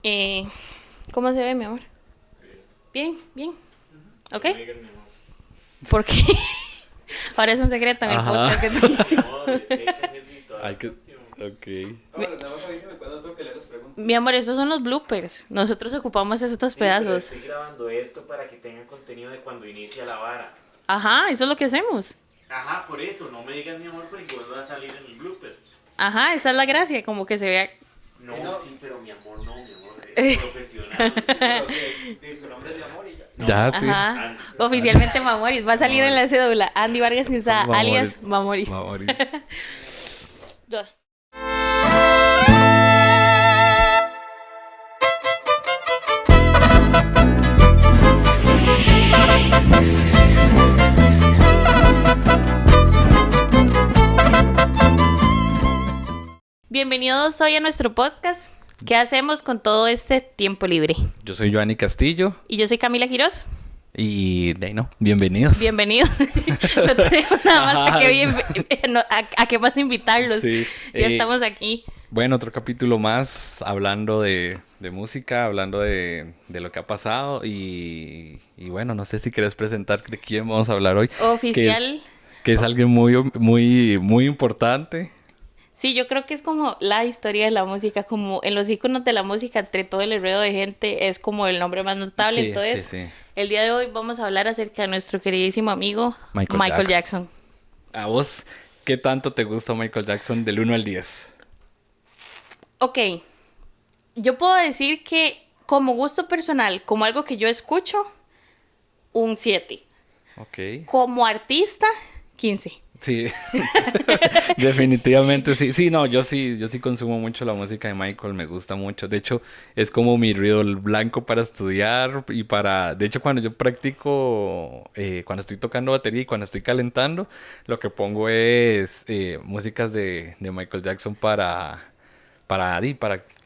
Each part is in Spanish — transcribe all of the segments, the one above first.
Eh, ¿Cómo se ve, mi amor? Bien, bien. ¿Ok? ¿Por qué? Ahora es un secreto en el podcast que tú... Hay que... Ok. Ahora, nada más avísame cuando tengo que leer las preguntas. Mi amor, esos son los bloopers. Nosotros ocupamos esos Sí, pero pedazos. estoy grabando esto para que tengan contenido de cuando inicia la vara. Ajá, eso es lo que hacemos. Ajá, por eso, no me digas mi amor porque vos vas a salir en el blooper. Ajá, esa es la gracia, como que se vea... No, No. sí, pero mi amor, no, mi amor, es profesional. Pero sí, su nombre es mi amor y ya. No. Ya, sí. Ajá. Andy. Oficialmente Mamoris. Va a salir en la cédula. Andy Vargas Quinzada, alias Mamoris. Mamoris. Bienvenidos hoy a nuestro podcast. ¿Qué hacemos con todo este tiempo libre? Yo soy Joanny Castillo Y yo soy Camila Quiroz. y de ahí no, bienvenidos. Bienvenidos. No tenemos nada más Ajá. a qué más invitarlos. Sí. Ya estamos aquí. Bueno, otro capítulo más hablando de música, hablando de lo que ha pasado y bueno, no sé si quieres presentar de quién vamos a hablar hoy. Oficial. Que es alguien muy importante. Sí, yo creo que es como la historia de la música, como en los iconos de la música, entre todo el enredo de gente, es como el nombre más notable. Sí, Entonces, sí, sí. el día de hoy vamos a hablar acerca de nuestro queridísimo amigo Michael Jackson. ¿A vos qué tanto te gustó Michael Jackson del 1 al 10? Ok, yo puedo decir que como gusto personal, como algo que yo escucho, un 7. Ok. Como artista, 15. Sí, definitivamente sí. Sí, no, yo sí consumo mucho la música de Michael, me gusta mucho. De hecho, es como mi ruido blanco para estudiar y para... De hecho, cuando yo practico, cuando estoy tocando batería y cuando estoy calentando, lo que pongo es músicas de Michael Jackson para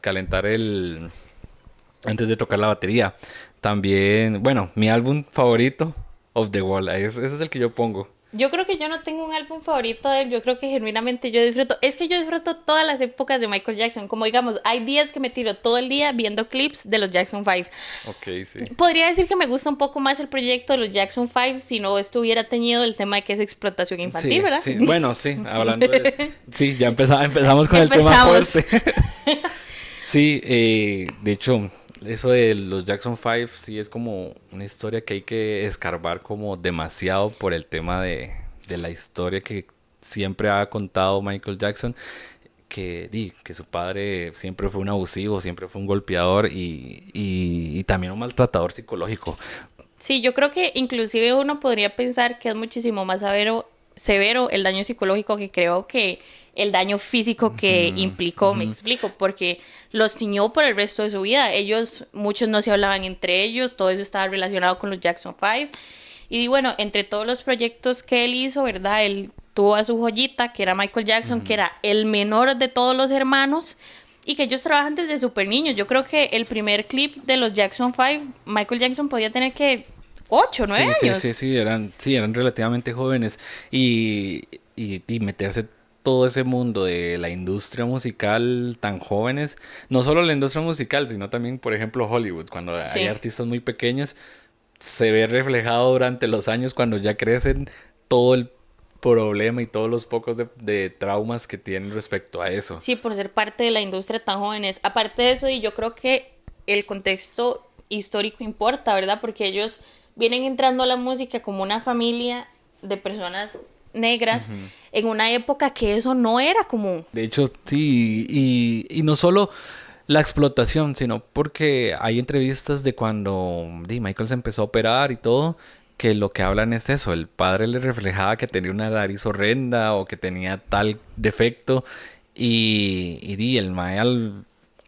calentar antes de tocar la batería. También, bueno, mi álbum favorito, Of the Wall, ese es el que yo pongo. Yo creo que yo no tengo un álbum favorito de él, yo creo que genuinamente yo disfruto, es que yo disfruto todas las épocas de Michael Jackson, como digamos, hay días que me tiro todo el día viendo clips de los Jackson 5. Ok, sí. Podría decir que me gusta un poco más el proyecto de los Jackson 5 si no estuviera teñido el tema de que es explotación infantil, Sí, ¿verdad? sí. Bueno, sí, hablando de... Sí, ya empezamos con el tema Empezamos. fuerte. Sí, de hecho, eso de los Jackson 5 sí es como una historia que hay que escarbar como demasiado por el tema de la historia que siempre ha contado Michael Jackson, que su padre siempre fue un abusivo, siempre fue un golpeador y también un maltratador psicológico. Sí, yo creo que inclusive uno podría pensar que es muchísimo más severo el daño psicológico que creo que el daño físico que implicó, me explico, porque los tiñó por el resto de su vida. Muchos no se hablaban entre ellos, todo eso estaba relacionado con los Jackson 5. Y bueno, entre todos los proyectos que él hizo, ¿verdad? Él tuvo a su joyita, que era Michael Jackson, que era el menor de todos los hermanos, y que ellos trabajan desde súper niños. Yo creo que el primer clip de los Jackson 5, Michael Jackson podía tener que 8, 9 años. Sí, eran relativamente jóvenes y meterse todo ese mundo de la industria musical tan jóvenes, no solo la industria musical, sino también, por ejemplo, Hollywood, cuando Sí. hay artistas muy pequeños, se ve reflejado durante los años cuando ya crecen todo el problema y todos los pocos de traumas que tienen respecto a eso. Sí, por ser parte de la industria tan jóvenes. Aparte de eso, y yo creo que el contexto histórico importa, ¿verdad? Porque ellos vienen entrando a la música como una familia de personas negras en una época que eso no era común. De hecho, sí, y no solo la explotación, sino porque hay entrevistas de cuando Michael se empezó a operar y todo, que lo que hablan es eso, el padre le reflejaba que tenía una nariz horrenda o que tenía tal defecto y el mae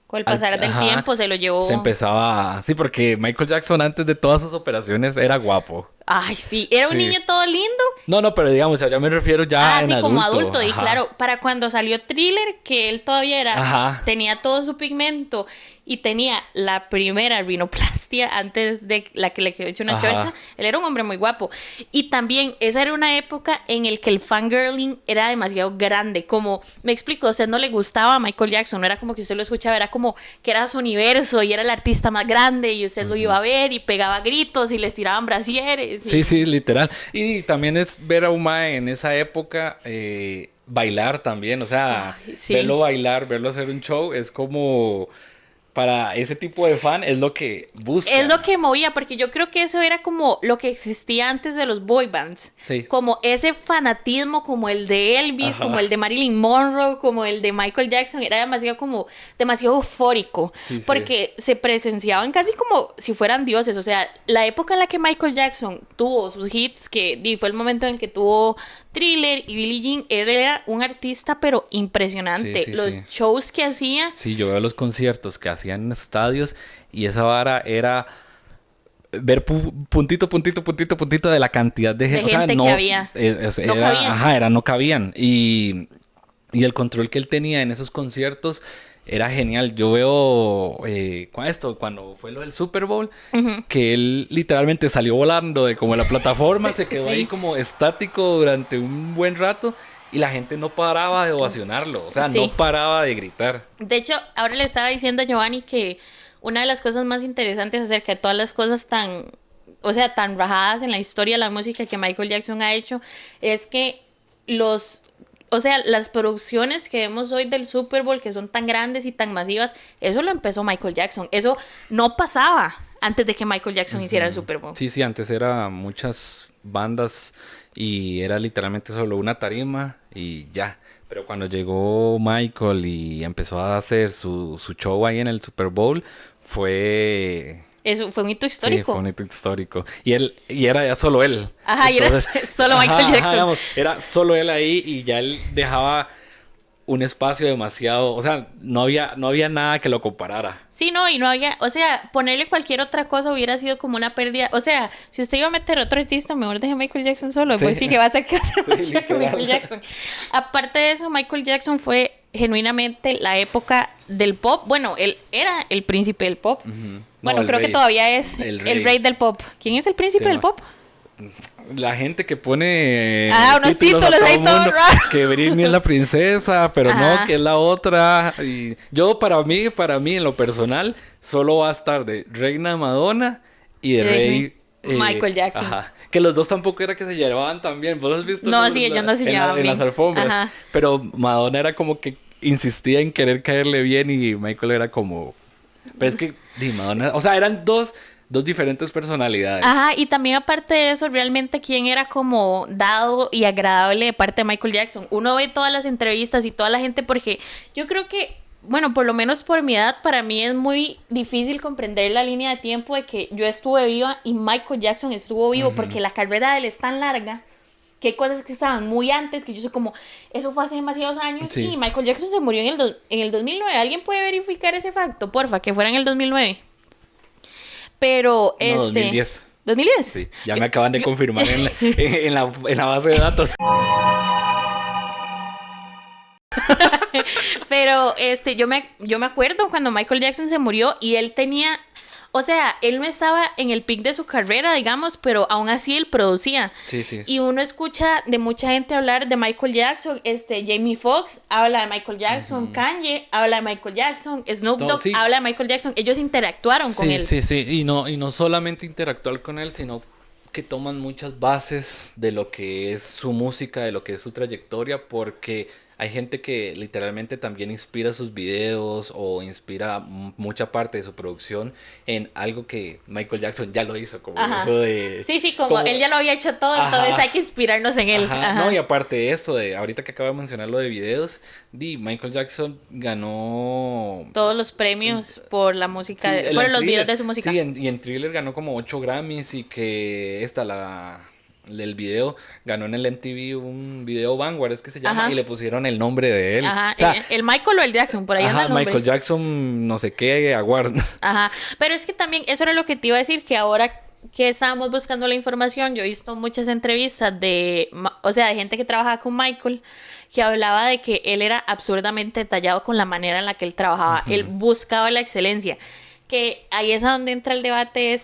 Con el pasar del ajá, tiempo se lo llevó. se empezaba... Sí, porque Michael Jackson antes de todas sus operaciones era guapo. Ay, sí, era un Sí. niño todo lindo. No, pero digamos, ya me refiero ya en Sí, adulto. como adulto. Y Ajá. claro, para cuando salió Thriller, que él todavía Ajá. tenía todo su pigmento y tenía la primera rinoplastia. existía antes de la que le quedó hecho una Ajá. chorcha. Él era un hombre muy guapo. Y también esa era una época en el que el fangirling era demasiado grande. Como, me explico, a usted no le gustaba a Michael Jackson, no era como que usted lo escuchaba, era como que era su universo y era el artista más grande y usted lo iba a ver y pegaba gritos y les tiraban brasieres. Sí, sí, literal. Y también es ver a un mae en esa época bailar también. O sea, Ay, sí. verlo bailar, verlo hacer un show, es como... Para ese tipo de fan es lo que busca. Es lo que movía, porque yo creo que eso era como lo que existía antes de los boy bands. Sí. Como ese fanatismo, como el de Elvis, Ajá. como el de Marilyn Monroe, como el de Michael Jackson. Era demasiado eufórico. Sí, sí. Porque se presenciaban casi como si fueran dioses. O sea, la época en la que Michael Jackson tuvo sus hits, fue el momento en el que tuvo Thriller y Billie Jean, él era un artista pero impresionante. Sí, sí, los sí. shows que hacía... Sí, yo veo los conciertos que hacían en estadios y esa vara era ver puntito, puntito, puntito, puntito de la cantidad de gente. gente que había. No cabían. Ajá, no cabían. Y el control que él tenía en esos conciertos era genial. Yo veo cuando fue lo del Super Bowl, que él literalmente salió volando de como la plataforma, se quedó Sí. ahí como estático durante un buen rato y la gente no paraba de ovacionarlo, o sea, Sí. no paraba de gritar. De hecho, ahora le estaba diciendo a Giovanni que una de las cosas más interesantes acerca de todas las cosas tan rajadas en la historia de la música que Michael Jackson ha hecho es que las producciones que vemos hoy del Super Bowl, que son tan grandes y tan masivas, eso lo empezó Michael Jackson. Eso no pasaba antes de que Michael Jackson hiciera el Super Bowl. Sí, sí, antes era muchas bandas y era literalmente solo una tarima y ya. Pero cuando llegó Michael y empezó a hacer su show ahí en el Super Bowl, fue... Eso fue un hito Sí, histórico. fue un hito histórico. Y era ya solo él. Ajá, y era solo Michael Jackson. Digamos, era solo él ahí y ya él dejaba un espacio demasiado... O sea, no había nada que lo comparara. Sí, no, y no había, o sea, ponerle cualquier otra cosa hubiera sido como una pérdida. O sea, si usted iba a meter otro artista, mejor deje a Michael Jackson solo. Sí. Pues sí, que va a ser que va a ser más Sí, chido que literal. Michael Jackson. Aparte de eso, Michael Jackson fue genuinamente la época del pop. Bueno, él era el príncipe del pop. Bueno, el creo que rey. todavía es El el rey. rey del pop. ¿Quién es el príncipe del pop? La gente que pone Unos títulos a todo ahí todo mundo, raro. que Britney es la princesa, pero Ajá. no, que es la otra. Y yo para mí en lo personal, solo va a estar de Reina Madonna y de De Rey Michael Jackson. Ajá. Que los dos tampoco era que se llevaban tan bien. ¿Vos has visto? No, sí, ellos no se llevaban en las bien. alfombras. Ajá. Pero Madonna era como que insistía en querer caerle bien y Michael era como... Pero es que, Madonna, o sea, eran dos diferentes personalidades. Ajá, y también aparte de eso, realmente quién era como dado y agradable de parte de Michael Jackson. Uno ve todas las entrevistas y toda la gente porque yo creo que, bueno, por lo menos por mi edad, para mí es muy difícil comprender la línea de tiempo de que yo estuve viva y Michael Jackson estuvo vivo porque la carrera de él es tan larga que hay cosas que estaban muy antes, que yo sé como, eso fue hace demasiados años Sí. y Michael Jackson se murió en el 2009. ¿Alguien puede verificar ese facto? Porfa, que fuera en el 2009. Pero, No, 2010. ¿2010? Sí, ya me acaban de confirmar en la base de datos. Pero yo me acuerdo cuando Michael Jackson se murió y él tenía, o sea, él no estaba en el pic de su carrera, digamos, pero aún así él producía. Sí, sí. Y uno escucha de mucha gente hablar de Michael Jackson, Jamie Foxx habla de Michael Jackson, Kanye habla de Michael Jackson, Snoop No, Dogg sí. habla de Michael Jackson, ellos interactuaron con él. Sí, sí, y no solamente interactuar con él, sino que toman muchas bases de lo que es su música, de lo que es su trayectoria, porque hay gente que literalmente también inspira sus videos o inspira mucha parte de su producción en algo que Michael Jackson ya lo hizo, como Ajá. eso de... Sí, como él ya lo había hecho todo, Ajá. entonces hay que inspirarnos en él. Ajá, Ajá. no, y aparte de eso, ahorita que acabo de mencionar lo de videos, Michael Jackson ganó... Todos los premios por la música, Sí, por en los Thriller. videos de su música. Sí, y en Thriller ganó como 8 Grammys y que el video ganó en el MTV un video Vanguard, es que se llama, Ajá. y le pusieron el nombre de él. Ajá, O sea, el Michael o el Jackson, por ahí anda ajá, el nombre. Michael Jackson, no sé qué, Award. Ajá, pero es que también, eso era lo que te iba a decir, que ahora que estábamos buscando la información, yo he visto muchas entrevistas de gente que trabajaba con Michael, que hablaba de que él era absurdamente detallado con la manera en la que él trabajaba, él buscaba la excelencia. que ahí es a donde entra el debate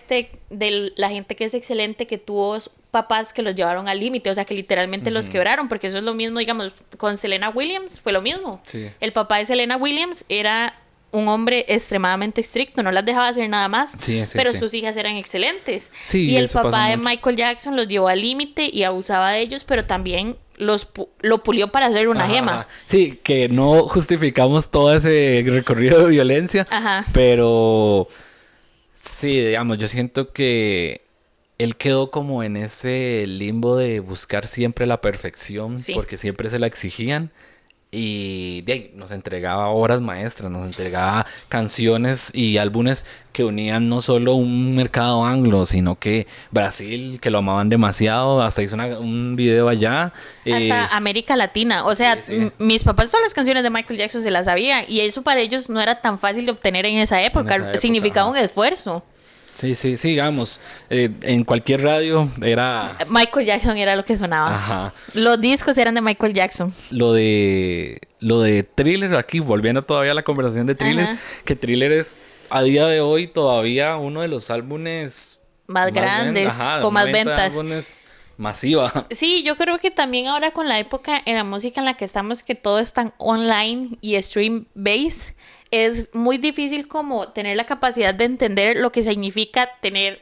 de la gente que es excelente, que tuvo papás que los llevaron al límite, o sea, que literalmente los quebraron, porque eso es lo mismo, digamos, con Serena Williams, fue lo mismo. Sí. El papá de Serena Williams era un hombre extremadamente estricto, no las dejaba hacer nada más, pero sus hijas eran excelentes. Sí, y el eso papá pasa de mucho. Michael Jackson los llevó al límite y abusaba de ellos, pero también lo pulió para hacer una Ajá, gema. ajá. Sí, que no justificamos todo ese recorrido de violencia, Ajá. pero sí, digamos, yo siento que él quedó como en ese limbo de buscar siempre la perfección, Sí. porque siempre se la exigían. Y de ahí nos entregaba obras maestras, nos entregaba canciones y álbumes que unían no solo un mercado anglo, sino que Brasil, que lo amaban demasiado, hasta hizo un video allá. Hasta América Latina. O sea, Sí, sí. mis papás todas las canciones de Michael Jackson se las sabían. Y eso para ellos no era tan fácil de obtener en esa época. En esa época, Significaba ajá. un esfuerzo. Sí, digamos, en cualquier radio era... Michael Jackson era lo que sonaba. Ajá. Los discos eran de Michael Jackson. Lo de Thriller, aquí volviendo todavía a la conversación de Thriller, Ajá. que Thriller es a día de hoy todavía uno de los álbumes Más grandes, con más ventas. Álbumes masiva. Sí, yo creo que también ahora con la época en la música en la que estamos, que todo es tan online y stream base, es muy difícil como tener la capacidad de entender lo que significa tener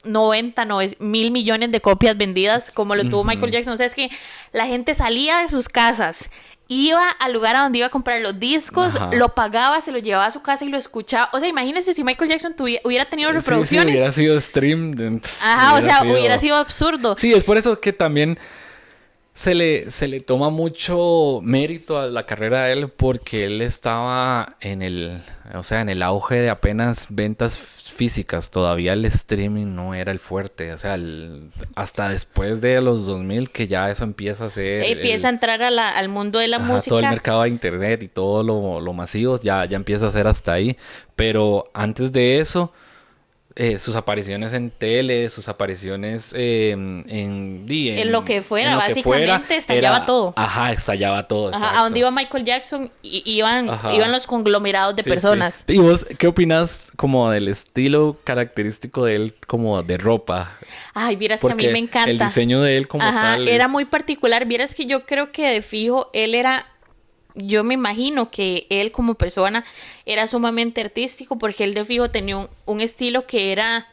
1.000 millones de copias vendidas como lo tuvo Michael Jackson. O sea, es que la gente salía de sus casas, iba al lugar a donde iba a comprar los discos, Ajá. lo pagaba, se lo llevaba a su casa y lo escuchaba. O sea, imagínense si Michael Jackson hubiera tenido Sí, reproducciones. sí, hubiera sido stream. Ajá, o sea, hubiera sido absurdo. Sí, es por eso que también se le toma mucho mérito a la carrera de él, porque él estaba en el auge de apenas ventas físicas. Todavía el streaming no era el fuerte. O sea, hasta después de los 2000 que ya eso empieza a ser... Empieza a entrar al mundo de la Ajá, música. todo el mercado de internet y todo lo masivo ya empieza a ser hasta ahí. Pero antes de eso, sus apariciones en tele, sus apariciones en lo que fuera, básicamente estallaba todo. Ajá, estallaba todo. Ajá, exacto. a donde iba Michael Jackson iban Ajá. los conglomerados de Sí, personas. sí. ¿Y vos qué opinas como del estilo característico de él, como de ropa? Ay, vieras que a mí Porque me encanta. el diseño de él como Ajá, tal era es- muy particular. Vieras que yo creo que de fijo él era... Yo me imagino que él como persona era sumamente artístico, porque él de fijo tenía un estilo que era,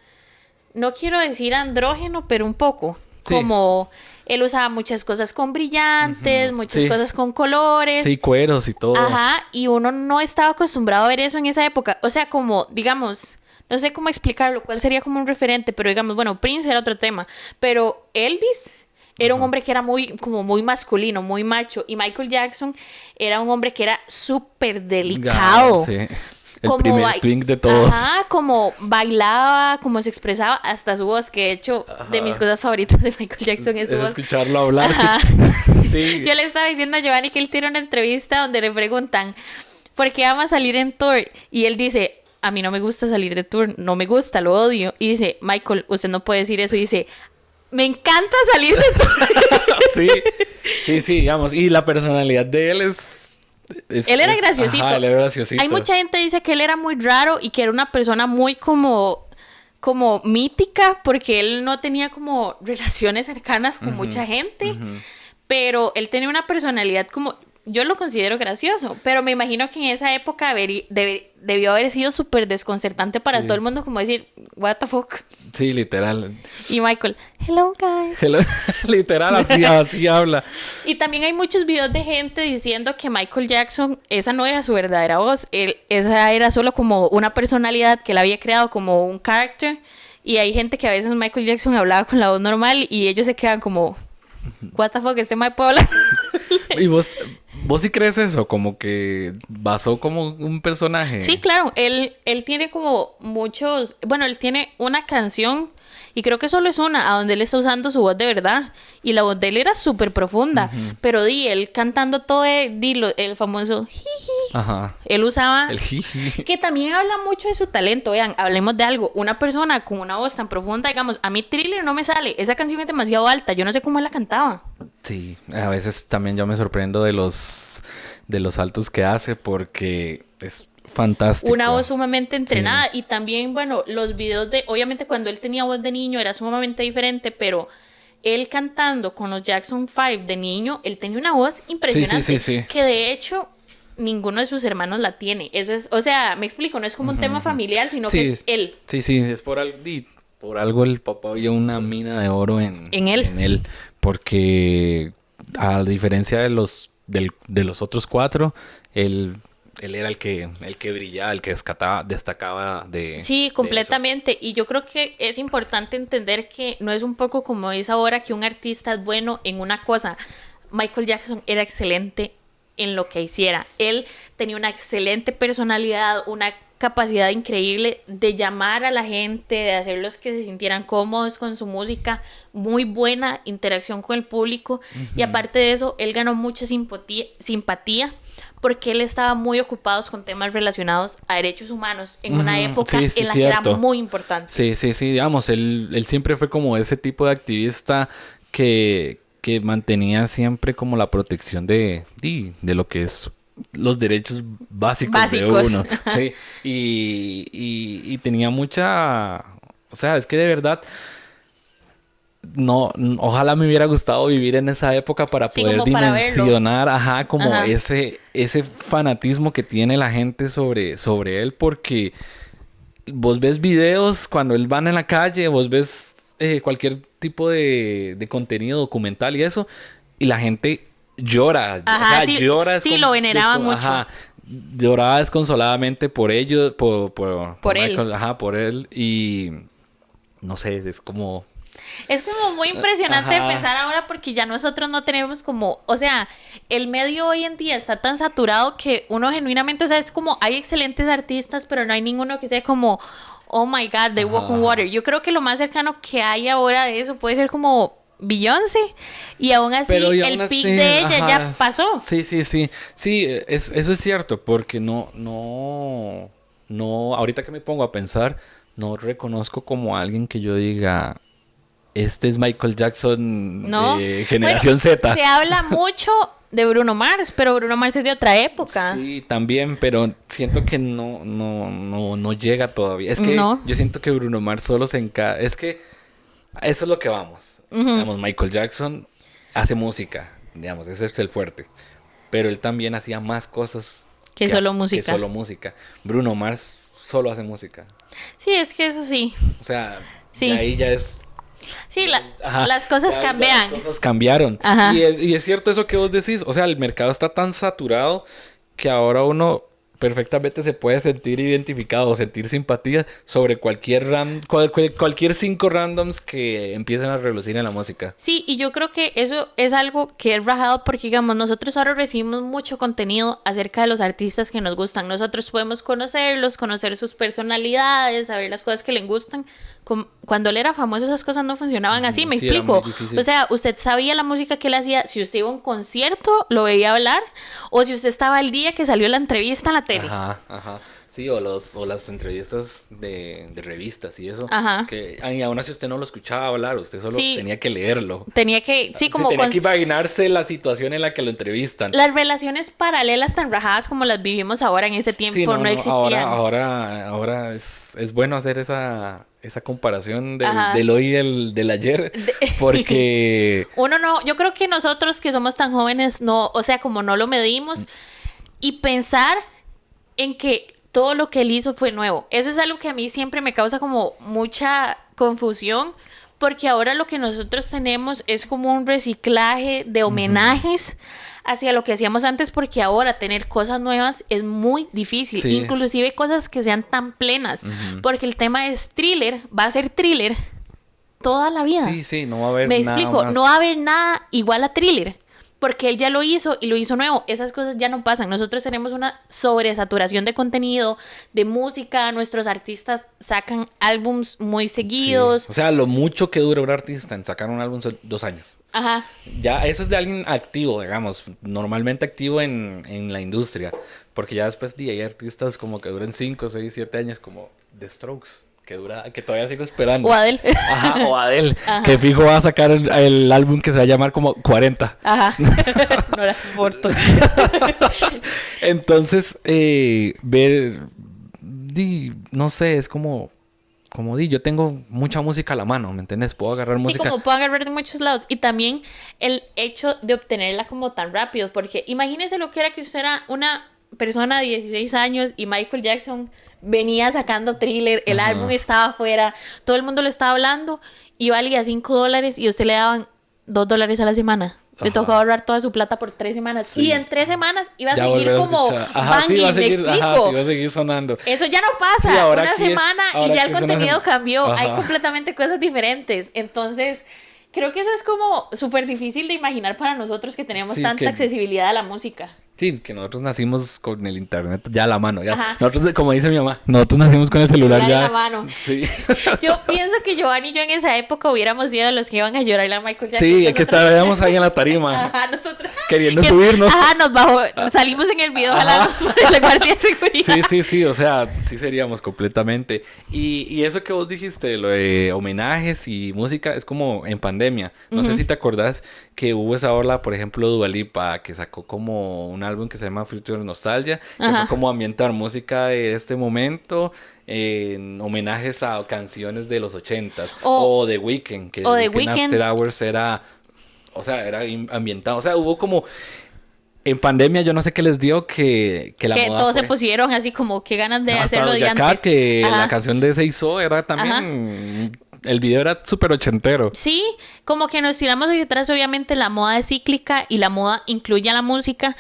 no quiero decir andrógeno, pero un poco. Sí. Como él usaba muchas cosas con brillantes, muchas Sí. cosas con colores. Sí, cueros y todo. Ajá, y uno no estaba acostumbrado a ver eso en esa época. O sea, como, digamos, no sé cómo explicarlo, cuál sería como un referente, pero digamos, bueno, Prince era otro tema, pero Elvis era un hombre que era muy masculino, muy macho, y Michael Jackson era un hombre que era súper delicado. Sí. El Como primer twink de todos. Ajá, como bailaba, como se expresaba, hasta su voz, que de hecho, de mis cosas favoritas de Michael Jackson es su Es voz. escucharlo hablar. Ajá. Sí. Yo le estaba diciendo a Giovanni que él tiene una entrevista donde le preguntan ¿por qué ama salir en tour? Y él dice, a mí no me gusta salir de tour, no me gusta, lo odio. Y dice, Michael, usted no puede decir eso. Y dice, me encanta salir de tour. Sí, digamos. Y la personalidad de él Él era graciosito. Ajá, él era graciosito. Hay mucha gente que dice que él era muy raro y que era una persona muy como mítica, porque él no tenía como relaciones cercanas con mucha gente, pero él tenía una personalidad como, yo lo considero gracioso, pero me imagino que en esa época debió haber sido súper desconcertante para Sí. todo el mundo, como decir, what the fuck. Sí, literal. Y Michael, hello guys. Literal, así habla. Y también hay muchos videos de gente diciendo que Michael Jackson, esa no era su verdadera voz, esa era solo como una personalidad que él había creado como un character. Y hay gente que a veces Michael Jackson hablaba con la voz normal y ellos se quedan como, what the fuck, este Mike puede hablar. ¿Y vos sí crees eso? Como que basó como un personaje. Sí, claro, él tiene como muchos, bueno, él tiene una canción y creo que solo es una, a donde él está usando su voz de verdad. Y la voz de él era súper profunda, pero él cantando todo el famoso jiji, Ajá. él usaba... El jiji. Que también habla mucho de su talento, vean, hablemos de algo, una persona con una voz tan profunda, digamos, a mí Thriller no me sale, esa canción es demasiado alta, yo no sé cómo él la cantaba. Sí, a veces también yo me sorprendo de los saltos que hace, porque es fantástico. Una voz sumamente entrenada. Y también, bueno, los videos de... Obviamente cuando él tenía voz de niño era sumamente diferente, pero él cantando con los Jackson 5 de niño, él tenía una voz impresionante. Sí. Que de hecho ninguno de sus hermanos la tiene. Eso es, o sea, me explico, no es como un tema familiar, sino que es él. Sí, es por algo el papá vio una mina de oro en él. Porque a diferencia de los otros 4, él era el que brillaba, el que destacaba de... Sí, completamente. Y yo creo que es importante entender que no es un poco como es ahora que un artista es bueno en una cosa. Michael Jackson era excelente en lo que hiciera. Él tenía una excelente personalidad, una capacidad increíble de llamar a la gente, de hacerlos que se sintieran cómodos con su música, muy buena interacción con el público. Y aparte de eso, él ganó mucha simpatía porque él estaba muy ocupado con temas relacionados a derechos humanos en una época en la que era muy importante. Sí, digamos, él siempre fue como ese tipo de activista que mantenía siempre como la protección de lo que es los derechos básicos de uno. Sí, y tenía mucha... O sea, es que de verdad... No, ojalá me hubiera gustado vivir en esa época para poder dimensionar, ese fanatismo que tiene la gente sobre él, porque vos ves videos cuando él va en la calle, vos ves cualquier tipo de contenido documental y eso, y la gente llora, llora, lo veneraban mucho. Lloraba desconsoladamente por ellos, por él. Michael, por él, y no sé, es como... Es como muy impresionante de pensar ahora porque ya nosotros no tenemos como, o sea, el medio hoy en día está tan saturado que uno genuinamente, o sea, es como hay excelentes artistas, pero no hay ninguno que sea como, oh my God, they walk on water. Yo creo que lo más cercano que hay ahora de eso puede ser como Beyoncé, y aún así el pic de ella ya pasó. Sí, eso es cierto, porque no, ahorita que me pongo a pensar, no reconozco como alguien que yo diga... Este es Michael Jackson de generación Z. Se habla mucho de Bruno Mars, pero Bruno Mars es de otra época. Sí, también, pero siento que no llega todavía. Es que yo siento que Bruno Mars solo se encarga. Es que eso es lo que vamos. Digamos, Michael Jackson hace música, digamos, ese es el fuerte. Pero él también hacía más cosas que solo música. Bruno Mars solo hace música. Sí, es que eso sí. O sea, de ahí ya es... Sí, las cosas cambian. Las cosas cambiaron. Y es cierto eso que vos decís. O sea, el mercado está tan saturado que ahora uno perfectamente se puede sentir identificado o sentir simpatía sobre cualquier 5 randoms que empiecen a relucir en la música. Sí, y yo creo que eso es algo que es rajado porque, digamos, nosotros ahora recibimos mucho contenido acerca de los artistas que nos gustan. Nosotros podemos conocerlos, conocer sus personalidades, saber las cosas que les gustan. Cuando él era famoso esas cosas no funcionaban así, me explico. O sea, usted sabía la música que él hacía, si usted iba a un concierto, lo veía hablar, o si usted estaba el día que salió la entrevista en la tele. Sí, o las entrevistas de revistas y eso. Y aún así usted no lo escuchaba hablar, usted solo tenía que leerlo. Tenía que imaginarse la situación en la que lo entrevistan. Las relaciones paralelas tan rajadas como las vivimos ahora en ese tiempo no existían. Ahora es bueno hacer esa comparación del hoy y del ayer, porque... yo creo que nosotros que somos tan jóvenes, o sea, como no lo medimos, y pensar en que todo lo que él hizo fue nuevo. Eso es algo que a mí siempre me causa como mucha confusión, porque ahora lo que nosotros tenemos es como un reciclaje de homenajes hacia lo que hacíamos antes, porque ahora tener cosas nuevas es muy difícil, inclusive cosas que sean tan plenas, porque el tema es thriller, va a ser thriller toda la vida. Sí, no va a haber nada. Me explico, más. no va a haber nada igual a thriller. Porque él ya lo hizo y lo hizo nuevo. Esas cosas ya no pasan. Nosotros tenemos una sobresaturación de contenido, de música. Nuestros artistas sacan álbums muy seguidos. O sea, lo mucho que dura un artista en sacar un álbum son 2 años. Ya eso es de alguien activo, digamos. Normalmente activo en la industria. Porque ya después hay artistas como que duran 5, 6, 7 años como The Strokes. que dura, que todavía sigo esperando. O Adele. Ajá, o Adele, Ajá. que fijo va a sacar el álbum que se va a llamar como 40. Ajá. No la soporto. Entonces, ver, no sé, es como yo tengo mucha música a la mano, ¿me entiendes? Puedo agarrar Sí, música. como puedo agarrar de muchos lados. Y también el hecho de obtenerla como tan rápido. Porque imagínese lo que era que usted era una persona de 16 años y Michael Jackson venía sacando Thriller, el Ajá. álbum estaba afuera, todo el mundo le estaba hablando y valía $5 y a usted le daban $2 a la semana. Le Ajá. tocó ahorrar toda su plata por 3 semanas. Sí. Y en 3 semanas iba a Ya seguir volver a como escuchar. Ajá, sí, banging, va a me seguir, explico. ajá, sí, va a seguir sonando. Eso ya no pasa. Sí, ahora una aquí- semana y ahora ya que el es una contenido semana. cambió. Hay Ajá. completamente cosas diferentes. Entonces, creo que eso es como súper difícil de imaginar para nosotros que tenemos Sí, tanta que- accesibilidad a la música. Sí, que nosotros nacimos con el internet ya a la mano. Ya. Ajá. Nosotros, como dice mi mamá, nosotros nacimos con el celular Celular ya. en la mano. Sí. Yo pienso que Giovanni y yo en esa época hubiéramos sido los que iban a llorarle a Michael Jackson. Sí, es que Nosotros- estábamos ahí en la tarima. Ajá, nosotros. Queriendo subirnos. Ajá, nos bajó. Salimos en el video jalando por la guardia de seguridad. Sí, o sea, sí seríamos completamente. Y eso que vos dijiste, lo de homenajes y música, es como en pandemia. No sé si te acordás que hubo esa ola, por ejemplo, Dua Lipa, que sacó como un álbum que se llama Future Nostalgia, que Ajá. fue como ambientar música de este momento en homenajes a canciones de los 80s. O The Weeknd, que o The The Weeknd Weeknd. After Hours era, o sea, era ambientado. O sea, hubo como... En pandemia yo no sé qué les dio que la Que moda todos se fue. pusieron así como que ganas de Hasta hacerlo de Doja Cat, antes. que Ajá. la canción de Se hizo era también... El video era súper ochentero. Sí, como que nos tiramos hacia atrás, obviamente la moda es cíclica y la moda incluye a la música,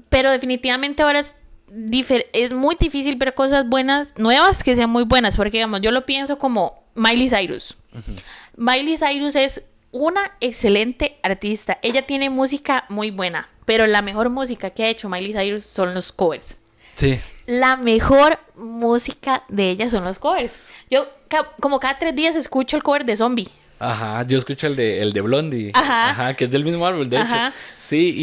pero definitivamente ahora es muy difícil ver cosas buenas, nuevas que sean muy buenas, porque digamos, yo lo pienso como Miley Cyrus. Miley Cyrus es una excelente artista, ella tiene música muy buena, pero la mejor música que ha hecho Miley Cyrus son los covers. Sí. La mejor música de ella son los covers. Yo como cada 3 días escucho el cover de Zombie. Ajá, yo escucho el de Blondie. Ajá. Que es del mismo álbum, de Ajá. hecho. Sí,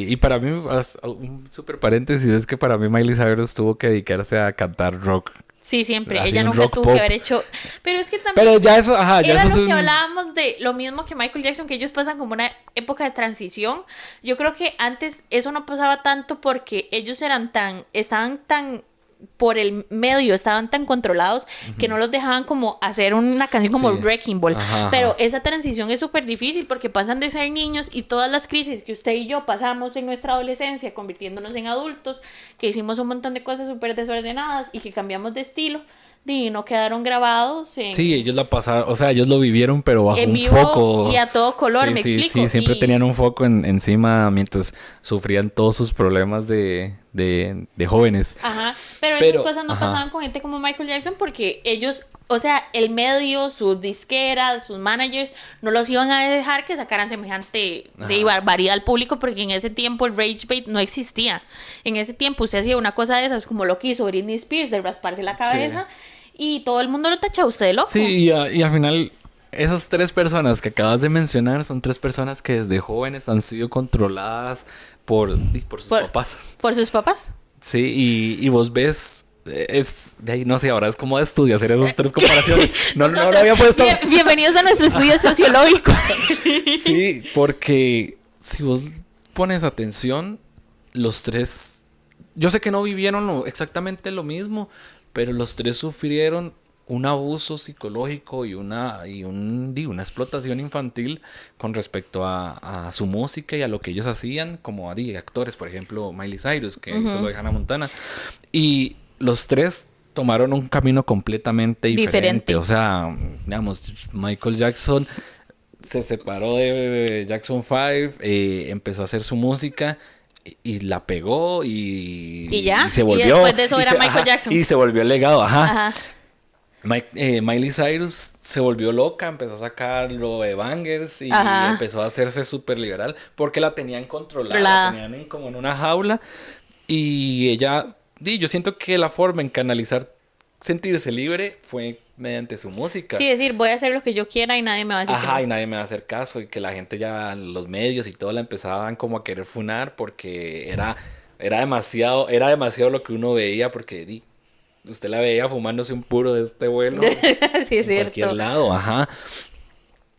y para mí, un súper paréntesis, es que para mí Miley Cyrus tuvo que dedicarse a cantar rock. Sí, siempre. Así, Ella un nunca rock tuvo pop. que haber hecho. Pero es que también. Pero ya eso, ajá, ya Era eso lo es que un... hablábamos de lo mismo que Michael Jackson, que ellos pasan como una época de transición. Yo creo que antes eso no pasaba tanto porque ellos estaban tan por el medio, estaban tan controlados que no los dejaban como hacer una canción como Sí. Wrecking Ball. Ajá, Pero ajá. esa transición es súper difícil porque pasan de ser niños y todas las crisis que usted y yo pasamos en nuestra adolescencia, convirtiéndonos en adultos, que hicimos un montón de cosas súper desordenadas y que cambiamos de estilo, y no quedaron grabados en, Sí, ellos la pasaron, o sea, ellos lo vivieron, pero bajo en un vivo foco. y a todo color, Sí, me sí, explico. Sí, siempre Y- tenían un foco encima mientras sufrían todos sus problemas de jóvenes. Ajá, pero Pero, esas cosas no ajá. pasaban con gente como Michael Jackson porque ellos, o sea, el medio, sus disqueras, sus managers, no los iban a dejar que sacaran semejante de Ajá. barbaridad al público porque en ese tiempo el rage bait no existía. En ese tiempo usted hacía una cosa de esas como lo que hizo Britney Spears, de rasparse la cabeza y todo el mundo lo tachaba, usted de loco. Sí, y al final, esas 3 personas que acabas de mencionar son 3 personas que desde jóvenes han sido controladas por sus papás. Por sus papás. Sí, y vos ves, es de ahí, no sé, ahora es como de estudio hacer esas 3 comparaciones. No lo Nosotros, había puesto. Bienvenidos a nuestro estudio sociológico. Sí, porque si vos pones atención, los 3, yo sé que no vivieron exactamente lo mismo, pero los 3 sufrieron un abuso psicológico y una explotación infantil con respecto a su música y a lo que ellos hacían, como actores, por ejemplo, Miley Cyrus, que hizo lo de Hannah Montana. Y los 3 tomaron un camino completamente diferente. O sea, digamos, Michael Jackson se separó de Jackson 5, empezó a hacer su música y la pegó y ya, se y volvió. después de eso era Michael Jackson. Y se volvió el legado, ajá. Ajá. Miley Cyrus se volvió loca, empezó a sacar lo de bangers y Ajá. empezó a hacerse súper liberal porque la tenían controlada, Controlada. la tenían como en una jaula y ella, yo siento que la forma en canalizar sentirse libre fue mediante su música. Sí, decir, voy a hacer lo que yo quiera y nadie me va a decir que Ajá, no. y nadie me va a hacer caso y que la gente ya, los medios y todo la empezaban como a querer funar porque era demasiado lo que uno veía porque usted la veía fumándose un puro de este vuelo. Sí, es en cualquier cierto. lado, ajá.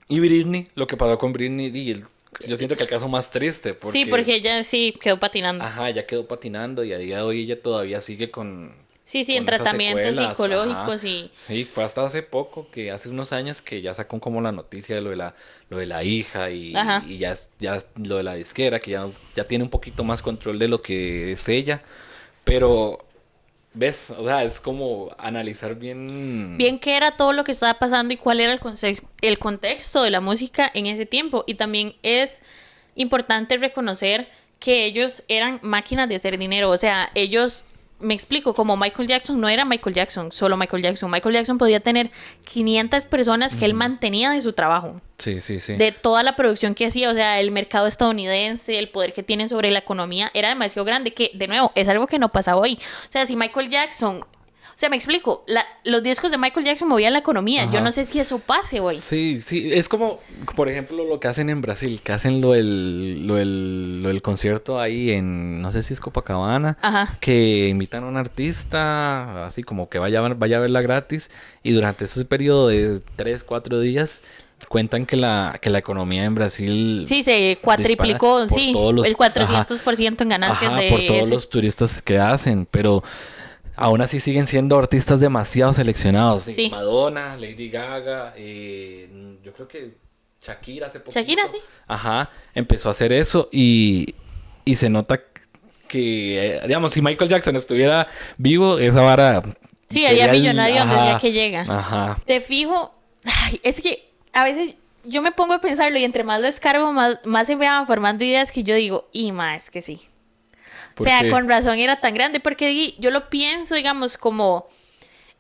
Y Britney, lo que pasó con Britney, yo siento que el caso más triste. Sí, porque ella sí quedó patinando. Ajá, ya quedó patinando y a día de hoy ella todavía sigue con... Sí, con en esas tratamientos secuelas, psicológicos ajá. y... Sí, fue hasta hace poco, que hace unos años que ya sacó como la noticia de lo de la hija Ajá. y ya lo de la disquera, que ya tiene un poquito más control de lo que es ella. Pero, ¿ves? O sea, es como analizar bien... Bien qué era todo lo que estaba pasando y cuál era el contexto de la música en ese tiempo. Y también es importante reconocer que ellos eran máquinas de hacer dinero. O sea, ellos, me explico, como Michael Jackson no era Michael Jackson, solo Michael Jackson. Michael Jackson podía tener 500 personas que él mantenía de su trabajo. Sí, sí, sí. De toda la producción que hacía, o sea, el mercado estadounidense, el poder que tienen sobre la economía, era demasiado grande, que de nuevo, es algo que no pasa hoy. O sea, si Michael Jackson, o sea, me explico, los discos de Michael Jackson movían la economía, Ajá. yo no sé si eso pase hoy. Sí, sí, es como, por ejemplo, lo que hacen en Brasil, que hacen lo del concierto ahí en, no sé si es Copacabana, Ajá. que invitan a un artista, así como que vaya a verla gratis, y durante ese periodo de 3, 4 días, cuentan que la economía en Brasil... Sí, se cuatriplicó, dispara por sí, todos los- el 400% en ganancias ajá, de por todos ese. los turistas que hacen, pero aún así siguen siendo artistas demasiado seleccionados. Sí, Sí. Madonna, Lady Gaga, yo creo que Shakira hace poco. Shakira, sí. Ajá, empezó a hacer eso y se nota que, digamos, si Michael Jackson estuviera vivo, esa vara... Sí, sería haría el- millonario donde ajá, sea que llega. Ajá. Te fijo, ay, es que a veces yo me pongo a pensarlo y entre más lo escarbo, más se me van formando ideas que yo digo, y más que sí. O ¿Por sea, qué? con razón era tan grande, porque yo lo pienso, digamos, como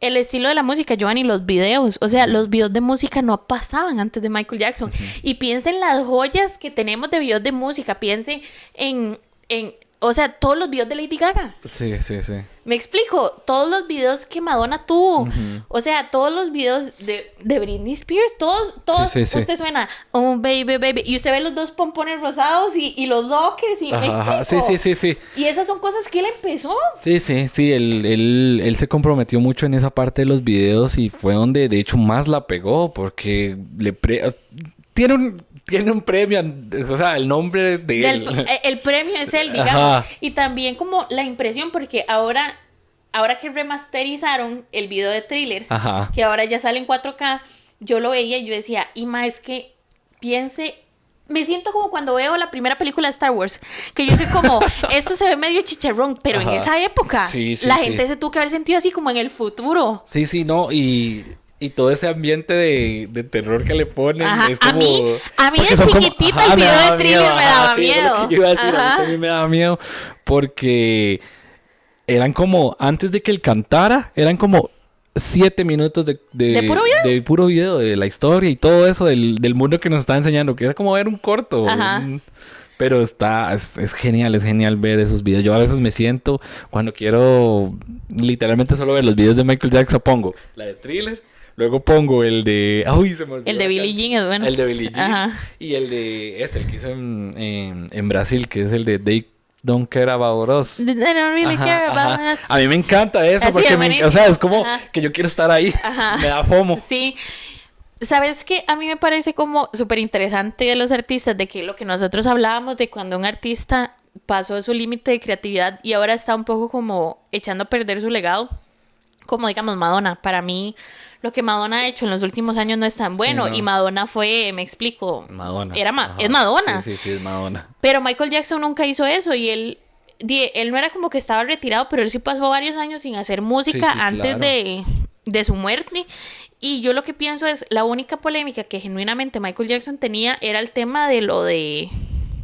el estilo de la música, Giovanni, los videos. O sea, los videos de música no pasaban antes de Michael Jackson. Y piensen en las joyas que tenemos de videos de música. Piensen o sea, todos los videos de Lady Gaga. Sí, sí, sí. Me explico, todos los videos que Madonna tuvo, o sea, todos los videos de Britney Spears, todos, Sí, sí, sí. usted suena, oh baby, baby, y usted ve los dos pompones rosados y los lockers, y me Ajá, sí, explico. sí, sí, sí. Y esas son cosas que él empezó. Sí, sí, sí, él se comprometió mucho en esa parte de los videos y fue donde de hecho más la pegó porque tiene un premio, o sea, el nombre de él. El premio es él, digamos. Ajá. Y también como la impresión, porque ahora que remasterizaron el video de Thriller, Ajá. que ahora ya sale en 4K, yo lo veía y yo decía, Ima, es que me siento como cuando veo la primera película de Star Wars, que yo sé como, esto se ve medio chicharrón, pero en Ajá. esa época, Sí, sí, la sí. gente se tuvo que haber sentido así como en el futuro. Sí, sí, no, y todo ese ambiente de terror que le ponen Ajá, es como... a mí porque de son como- chiquitita ajá, el me video daba de Thriller miedo, me ajá, daba sí, es lo miedo. que yo iba a decir, a mí Ajá. también me daba miedo porque eran como, antes de que él cantara, eran como 7 minutos ¿De puro video? de puro video, de la historia y todo eso del mundo que nos está enseñando, que era como ver un corto. Ajá. Pero es genial ver esos videos. Yo a veces me siento, cuando quiero literalmente solo ver los videos de Michael Jackson, pongo la de Thriller, luego pongo el de... Uy, se me olvidó El de la Billie canción. Jean es bueno. El de Billie Jean. Ajá. Y el de... el que hizo en Brasil, que es el de They Don't Care About Us. I don't really Ajá, care ajá. about us. A mí me encanta eso Así porque es o sea, buenísimo. es como Ajá. que yo quiero estar ahí. Ajá. Me da fomo. Sí. ¿Sabes qué? A mí me parece como súper interesante de los artistas, de que lo que nosotros hablábamos de cuando un artista pasó su límite de creatividad y ahora está un poco como echando a perder su legado. Como digamos Madonna. Para mí, lo que Madonna ha hecho en los últimos años no es tan bueno. no. Y Madonna fue, me explico. Madonna. Ajá. Es Ajá. Madonna. Sí, sí, sí, es Madonna. Pero Michael Jackson nunca hizo eso y él no era como que estaba retirado, pero él sí pasó varios años sin hacer música Sí, sí, antes claro. de su muerte. Y yo lo que pienso es, la única polémica que genuinamente Michael Jackson tenía era el tema de lo de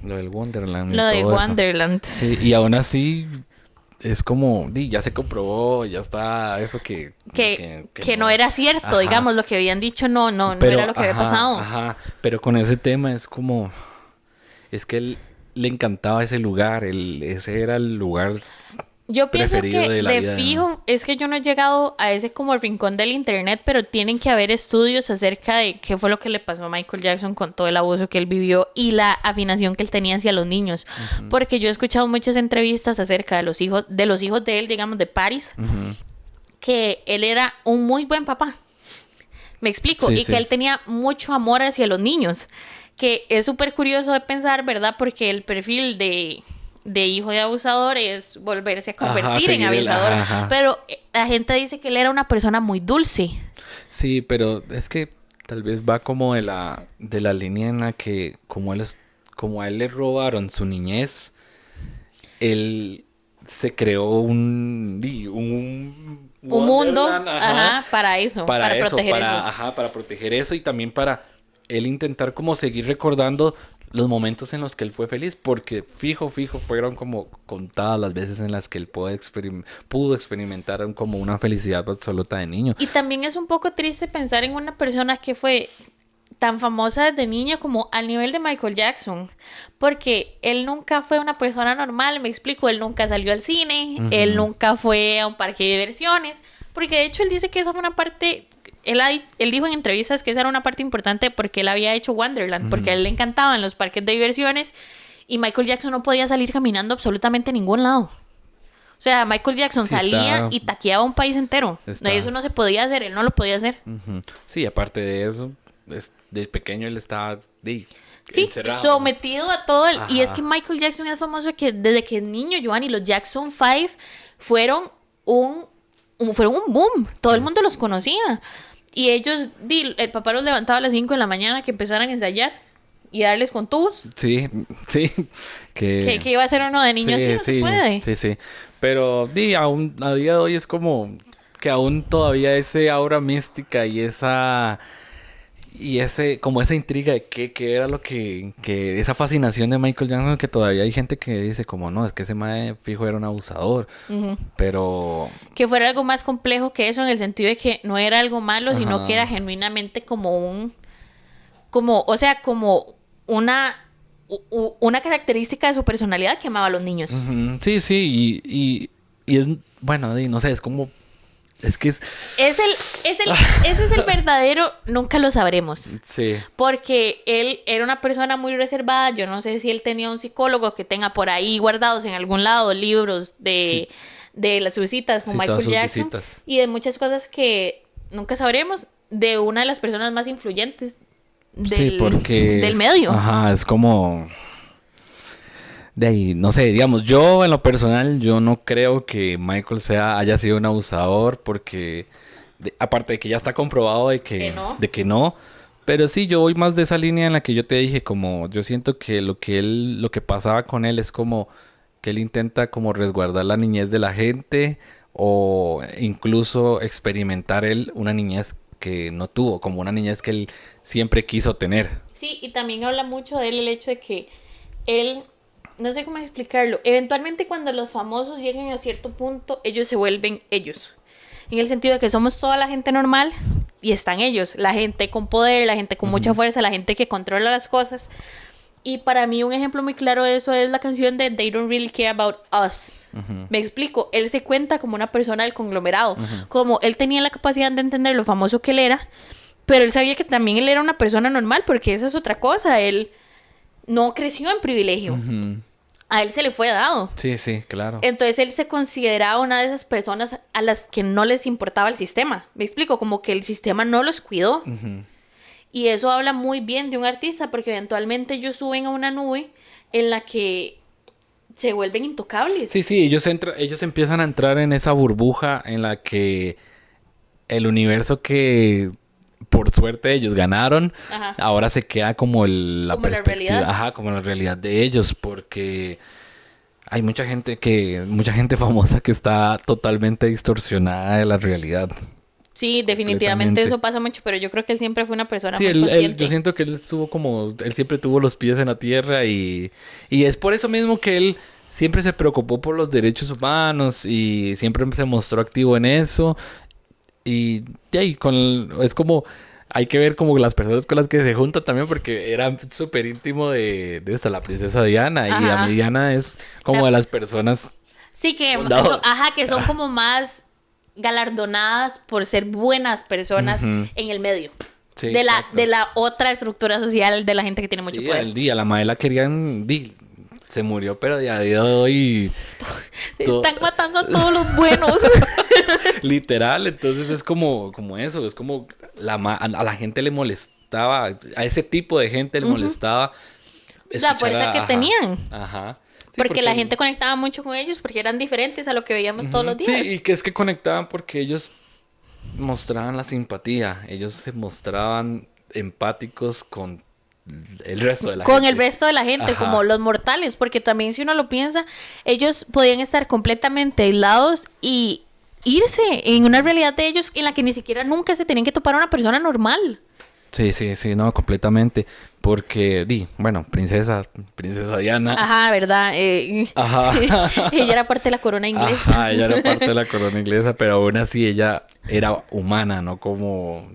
Lo del Wonderland. y Lo de todo eso. Wonderland. Sí, y aún así es como, ya se comprobó, ya está eso Que no era cierto, Ajá. digamos, lo que habían dicho no Pero, era lo que había ajá, pasado. Ajá, pero con ese tema es como, es que él le encantaba ese lugar, ese era el lugar. Yo pienso preferido que de la de vida, fijo, es que yo no he llegado a ese como rincón del internet, pero tienen que haber estudios acerca de qué fue lo que le pasó a Michael Jackson con todo el abuso que él vivió y la afinación que él tenía hacia los niños. Porque yo he escuchado muchas entrevistas acerca de los hijos de él, digamos, de Paris. que él era un muy buen papá. Me explico. Sí, y sí. que él tenía mucho amor hacia los niños. Que es súper curioso de pensar, ¿verdad? Porque el perfil de hijo de abusador es volverse a convertir en seguir abusador. ajá. Pero la gente dice que él era una persona muy dulce. Sí, pero es que tal vez va como de la línea en la que como a él le robaron su niñez, él se creó un Un mundo, Wonderland, ajá, para eso, para eso, proteger eso. ajá, para proteger eso y también para él intentar como seguir recordando los momentos en los que él fue feliz, porque fijo, fueron como contadas las veces en las que él pudo experimentar como una felicidad absoluta de niño. Y también es un poco triste pensar en una persona que fue tan famosa desde niña como al nivel de Michael Jackson, porque él nunca fue una persona normal, me explico, él nunca salió al cine, él nunca fue a un parque de diversiones, porque de hecho él dice que esa fue una parte, él dijo en entrevistas que esa era una parte importante porque él había hecho Wonderland, porque a él le encantaban los parques de diversiones y Michael Jackson no podía salir caminando absolutamente a ningún lado. O sea, Michael Jackson Sí, salía y taqueaba un país entero. Eso no se podía hacer, él no lo podía hacer. Ujú. Sí, aparte de eso, de pequeño él estaba Sí, encerrado. sometido a todo. Y es Ajá. que Michael Jackson es famoso que desde que es niño, Giovanni, los Jackson 5 fueron un boom. Todo el mundo los conocía. Y ellos, el papá los levantaba a las 5 de la mañana que empezaran a ensayar y darles con tubos. Sí, Que iba a ser uno de niños, sí, no se puede. Sí. Pero aún a día de hoy es como que aún todavía ese aura mística y como esa intriga de qué era lo que esa fascinación de Michael Jackson, que todavía hay gente que dice como no, es que ese mae fijo era un abusador. Pero Que fuera algo más complejo que eso en el sentido de que no era algo malo, sino Ajá. que era genuinamente como una característica de su personalidad que amaba a los niños. ujú, sí, y es bueno, no sé, es como es que Ese es el verdadero, nunca lo sabremos. sí. Porque él era una persona muy reservada. Yo no sé si él tenía un psicólogo que tenga por ahí guardados en algún lado libros de las visitas con Sí, todas Michael sus Jackson visitas. y de muchas cosas que nunca sabremos de una de las personas más influyentes Sí, porque del medio. Ajá, es como de ahí, no sé, digamos, yo en lo personal, yo no creo que Michael haya sido un abusador porque, aparte de que ya está comprobado de que no, pero sí, yo voy más de esa línea en la que yo te dije, como yo siento que lo que pasaba con él es como que él intenta como resguardar la niñez de la gente o incluso experimentar él una niñez que no tuvo, como una niñez que él siempre quiso tener. Sí, y también habla mucho de él el hecho de que él, no sé cómo explicarlo, eventualmente cuando los famosos lleguen a cierto punto, ellos se vuelven ellos. En el sentido de que somos toda la gente normal y están ellos, la gente con poder, la gente con mucha fuerza, la gente que controla las cosas. Y para mí un ejemplo muy claro de eso es la canción de They Don't Really Care About Us. Me explico, él se cuenta como una persona del conglomerado, como él tenía la capacidad de entender lo famoso que él era, pero él sabía que también él era una persona normal, porque esa es otra cosa, él no creció en privilegio, a él se le fue dado. Sí, claro. Entonces él se consideraba una de esas personas a las que no les importaba el sistema. Me explico, como que el sistema no los cuidó. Y eso habla muy bien de un artista, porque eventualmente ellos suben a una nube en la que se vuelven intocables. Sí, ellos empiezan a entrar en esa burbuja en la que el universo que por suerte ellos ganaron, Ajá. ahora se queda como la Como la perspectiva, realidad. ajá, como la realidad de ellos, porque hay mucha gente famosa que está totalmente distorsionada de la realidad. Sí, definitivamente eso pasa mucho, pero yo creo que él siempre fue una persona Sí, muy consciente. yo siento que él siempre tuvo los pies en la tierra y es por eso mismo que él siempre se preocupó por los derechos humanos y siempre se mostró activo en eso. Y ahí es como, hay que ver como las personas con las que se junta también porque era súper íntimo de la princesa Diana. Y a Ajá. mí Diana es como de las personas... Sí, que Fundado. que son como más galardonadas por ser buenas personas en el medio. Sí, de exacto. la otra estructura social de la gente que tiene mucho Sí, poder. al día, la madre la querían... se murió, pero a día de hoy... Están matando a todos los buenos. Literal, entonces es como eso, es como a la gente le molestaba, a ese tipo de gente le molestaba La escuchar fuerza que ajá, tenían. Ajá. Sí, porque la gente conectaba mucho con ellos porque eran diferentes a lo que veíamos todos los días. Sí, y que es que conectaban porque ellos mostraban la simpatía, ellos se mostraban empáticos con el resto de la gente. Con el resto de la gente, Ajá. como los mortales, porque también si uno lo piensa, ellos podían estar completamente aislados y irse en una realidad de ellos en la que ni siquiera nunca se tenían que topar a una persona normal. Sí, no, completamente. Porque, bueno, princesa Diana. Ajá, ¿verdad? Ajá. Ella era parte de la corona inglesa. Ajá, ella era parte de la corona inglesa, pero aún así ella era humana, no como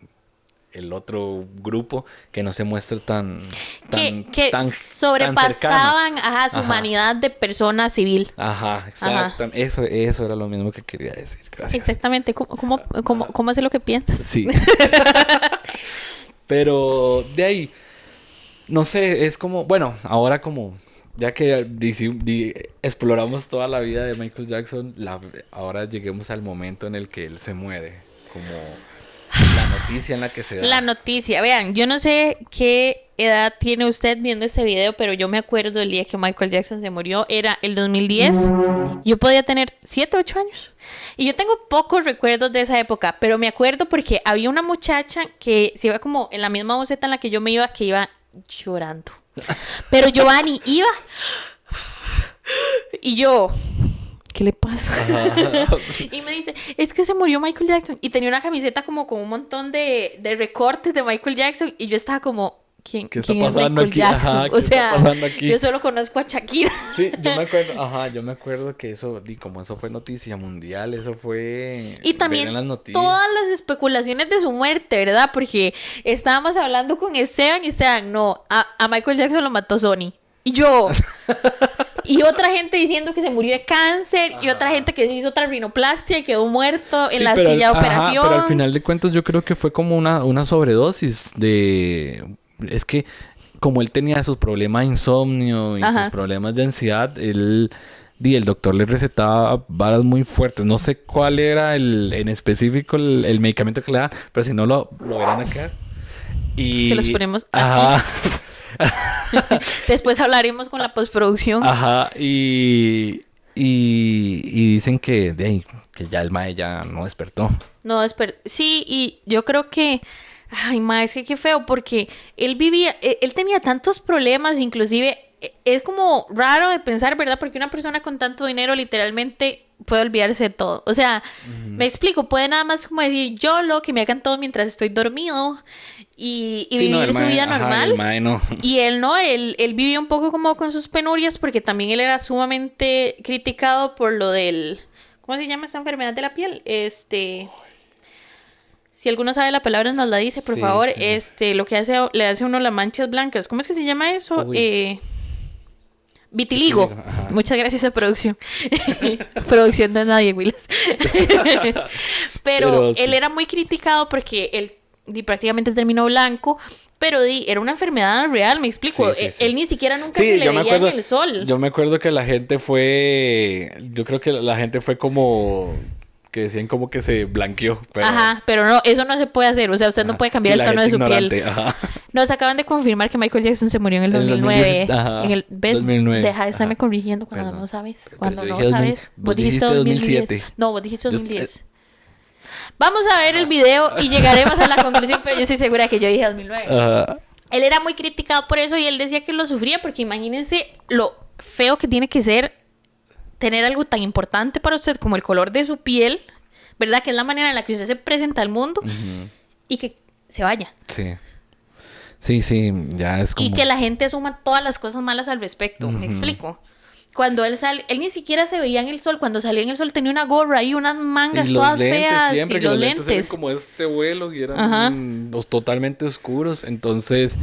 el otro grupo que no se muestra tan que sobrepasaban su humanidad de persona civil. Ajá, exacto. Eso era lo mismo que quería decir. Gracias. Exactamente. ¿Cómo es lo que piensas? Sí. Pero de ahí, no sé, es como, bueno, ahora como, ya que exploramos toda la vida de Michael Jackson, ahora lleguemos al momento en el que él se muere, como la noticia en la que se da. La noticia, vean, yo no sé qué edad tiene usted viendo ese video, pero yo me acuerdo el día que Michael Jackson se murió, era el 2010. Yo podía tener 7, 8 años. Y yo tengo pocos recuerdos de esa época, pero me acuerdo porque había una muchacha que se iba como en la misma boceta en la que yo me iba, que iba llorando. Pero Giovanni iba y yo... ¿Qué le pasa? Y me dice, es que se murió Michael Jackson. Y tenía una camiseta como con un montón de recortes de Michael Jackson. Y yo estaba como, ¿quién ¿Qué está es pasando Michael aquí? Jackson? Ajá, ¿qué o está sea, pasando aquí? yo solo conozco a Shakira. Sí, yo me acuerdo que eso, como eso fue noticia mundial, eso fue... Y también ver en las noticias. todas las especulaciones de su muerte, ¿verdad? Porque estábamos hablando con Esteban y Esteban, no, a Michael Jackson lo mató Sony. Y yo... Y otra gente diciendo que se murió de cáncer. Y otra gente que se hizo otra rinoplastia y quedó muerto en la silla de operación. Pero al final de cuentas yo creo que fue como una sobredosis de... Es que como él tenía sus problemas de insomnio y sus problemas de ansiedad, el doctor le recetaba varas muy fuertes. No sé cuál era en específico el medicamento que le daba, pero si no lo verán acá. Y... Se los ponemos Ajá. aquí. Después hablaremos con la postproducción. Ajá, y dicen que ya el mae ya no despertó. No, sí, y yo creo que... Ay, ma, es que qué feo, porque él tenía tantos problemas, inclusive... Es como raro de pensar, ¿verdad? Porque una persona con tanto dinero literalmente puede olvidarse de todo. O sea, me explico, puede nada más como decir YOLO, que me hagan todo mientras estoy dormido y sí, vivir su vida normal. El mae no. Y él no, él vivía un poco como con sus penurias porque también él era sumamente criticado por lo del... ¿Cómo se llama esta enfermedad de la piel? Si alguno sabe la palabra nos la dice, por favor. Sí. Lo que le hace a uno las manchas blancas. ¿Cómo es que se llama eso? Vitiligo. Muchas gracias a producción. Producción de nadie, Willis. Pero él era muy criticado porque él prácticamente terminó blanco, pero era una enfermedad real, me explico. Sí. Él ni siquiera nunca se le veía en el sol. Yo me acuerdo que la gente fue... Yo creo que la gente fue como... que decían como que se blanqueó. Pero... Ajá, pero no, eso no se puede hacer. O sea, usted no puede cambiar el tono de su piel. Ajá. Nos acaban de confirmar que Michael Jackson se murió en el 2009. En el 2009. Deja de estarme corrigiendo cuando no sabes. Cuando no sabes. Vos dijiste 2007. No, vos dijiste 2010. Vamos a ver el video y llegaremos a la conclusión, pero yo estoy segura que yo dije 2009. Él era muy criticado por eso y él decía que lo sufría porque imagínense lo feo que tiene que ser tener algo tan importante para usted como el color de su piel, ¿verdad? Que es la manera en la que usted se presenta al mundo y que se vaya. Sí, ya es como... Y que la gente asuma todas las cosas malas al respecto, ¿me explico? Cuando él sale, él ni siquiera se veía en el sol. Cuando salía en el sol tenía una gorra y unas mangas todas feas. Siempre, y los lentes eran como este vuelo y eran totalmente oscuros. Entonces,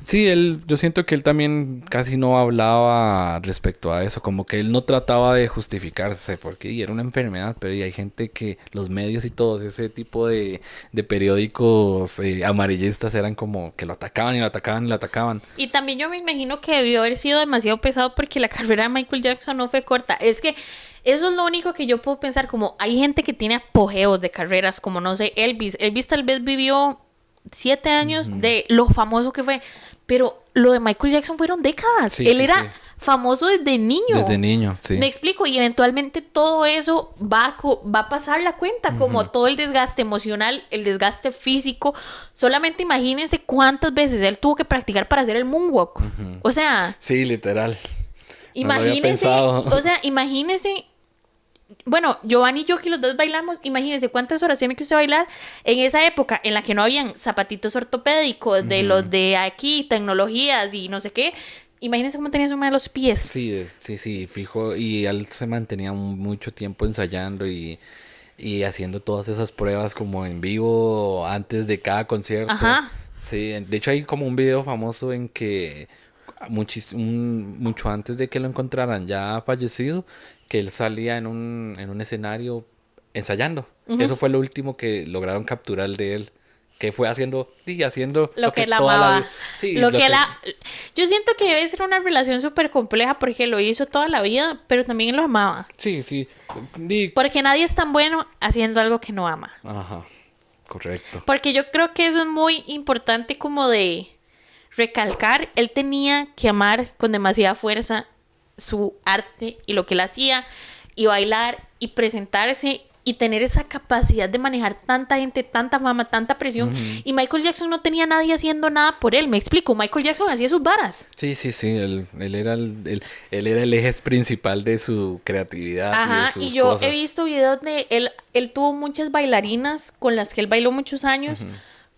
Sí, yo siento que él también casi no hablaba respecto a eso, como que él no trataba de justificarse, porque era una enfermedad, pero y hay gente que los medios y todos ese tipo de periódicos amarillistas eran como que lo atacaban y lo atacaban y lo atacaban. Y también yo me imagino que debió haber sido demasiado pesado porque la carrera de Michael Jackson no fue corta. Es que eso es lo único que yo puedo pensar, como hay gente que tiene apogeos de carreras, como no sé, Elvis. Elvis tal vez vivió 7 años de lo famoso que fue, pero lo de Michael Jackson fueron décadas. Sí, Él sí, era sí. famoso desde niño. Desde niño, sí. Me explico, y eventualmente todo eso va a pasar la cuenta, como todo el desgaste emocional, el desgaste físico. Solamente imagínense cuántas veces él tuvo que practicar para hacer el moonwalk. O sea, Sí, literal. No lo había imagínense, pensado. o sea, imagínense. Bueno, Giovanni y yo que los dos bailamos, imagínense cuántas horas tiene que usted bailar en esa época en la que no habían zapatitos ortopédicos de los de aquí, tecnologías y no sé qué. Imagínense cómo tenía su de los pies. Sí, sí, sí, fijo. Y él se mantenía mucho tiempo ensayando y haciendo todas esas pruebas como en vivo antes de cada concierto. Ajá. Sí, de hecho hay como un video famoso en que mucho antes de que lo encontraran ya fallecido, que él salía en un escenario ensayando. Eso fue lo último que lograron capturar de él. Que fue haciendo Lo que él toda amaba. Sí, Lo que yo siento que debe ser una relación súper compleja porque lo hizo toda la vida, pero también él lo amaba. Sí, sí. Porque nadie es tan bueno haciendo algo que no ama. Ajá, correcto. Porque yo creo que eso es muy importante como de recalcar. Él tenía que amar con demasiada fuerza su arte y lo que él hacía, y bailar y presentarse y tener esa capacidad de manejar tanta gente, tanta fama, tanta presión. Y Michael Jackson no tenía nadie haciendo nada por él, me explico. Michael Jackson hacía sus varas. Sí, sí, sí, él era él era el eje principal de su creatividad y de Ajá, sus y yo cosas. he visto videos de él tuvo muchas bailarinas con las que él bailó muchos años,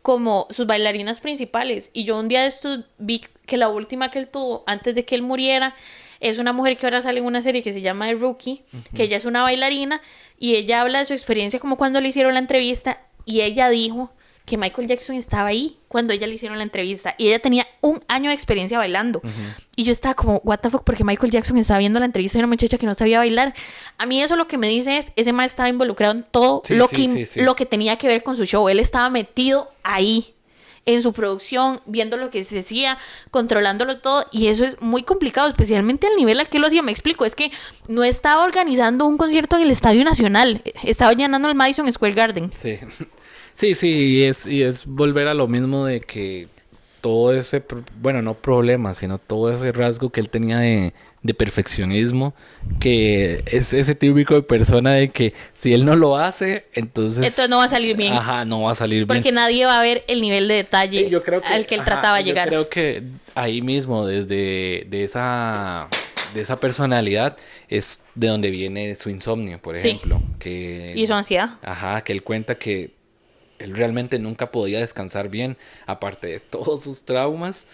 como sus bailarinas principales. Y yo un día de estos vi que la última que él tuvo antes de que él muriera es una mujer que ahora sale en una serie que se llama The Rookie, que ella es una bailarina y ella habla de su experiencia como cuando le hicieron la entrevista, y ella dijo que Michael Jackson estaba ahí cuando ella le hicieron la entrevista y ella tenía 1 año de experiencia bailando. Y yo estaba como, what the fuck, porque Michael Jackson estaba viendo la entrevista de una muchacha que no sabía bailar. A mí eso lo que me dice es, ese man estaba involucrado en todo Sí, lo, sí, que, sí, sí. lo que tenía que ver con su show. Él estaba metido ahí en su producción, viendo lo que se hacía, controlándolo todo, y eso es muy complicado, especialmente al nivel al que lo hacía. Me explico, es que no estaba organizando un concierto en el Estadio Nacional, estaba llenando el Madison Square Garden. Sí, sí, sí, y es volver a lo mismo de que todo ese, bueno, no problema, sino todo ese rasgo que él tenía de perfeccionismo, que es ese típico de persona de que si él no lo hace, entonces No va a salir bien. Ajá, no va a salir bien. Porque nadie va a ver el nivel de detalle Yo creo que, al que él trataba de yo llegar. creo que ahí mismo, desde de esa personalidad, es de donde viene su insomnio, por Sí. ejemplo. Que, Y su ansiedad. Ajá, que él cuenta que él realmente nunca podía descansar bien, aparte de todos sus traumas.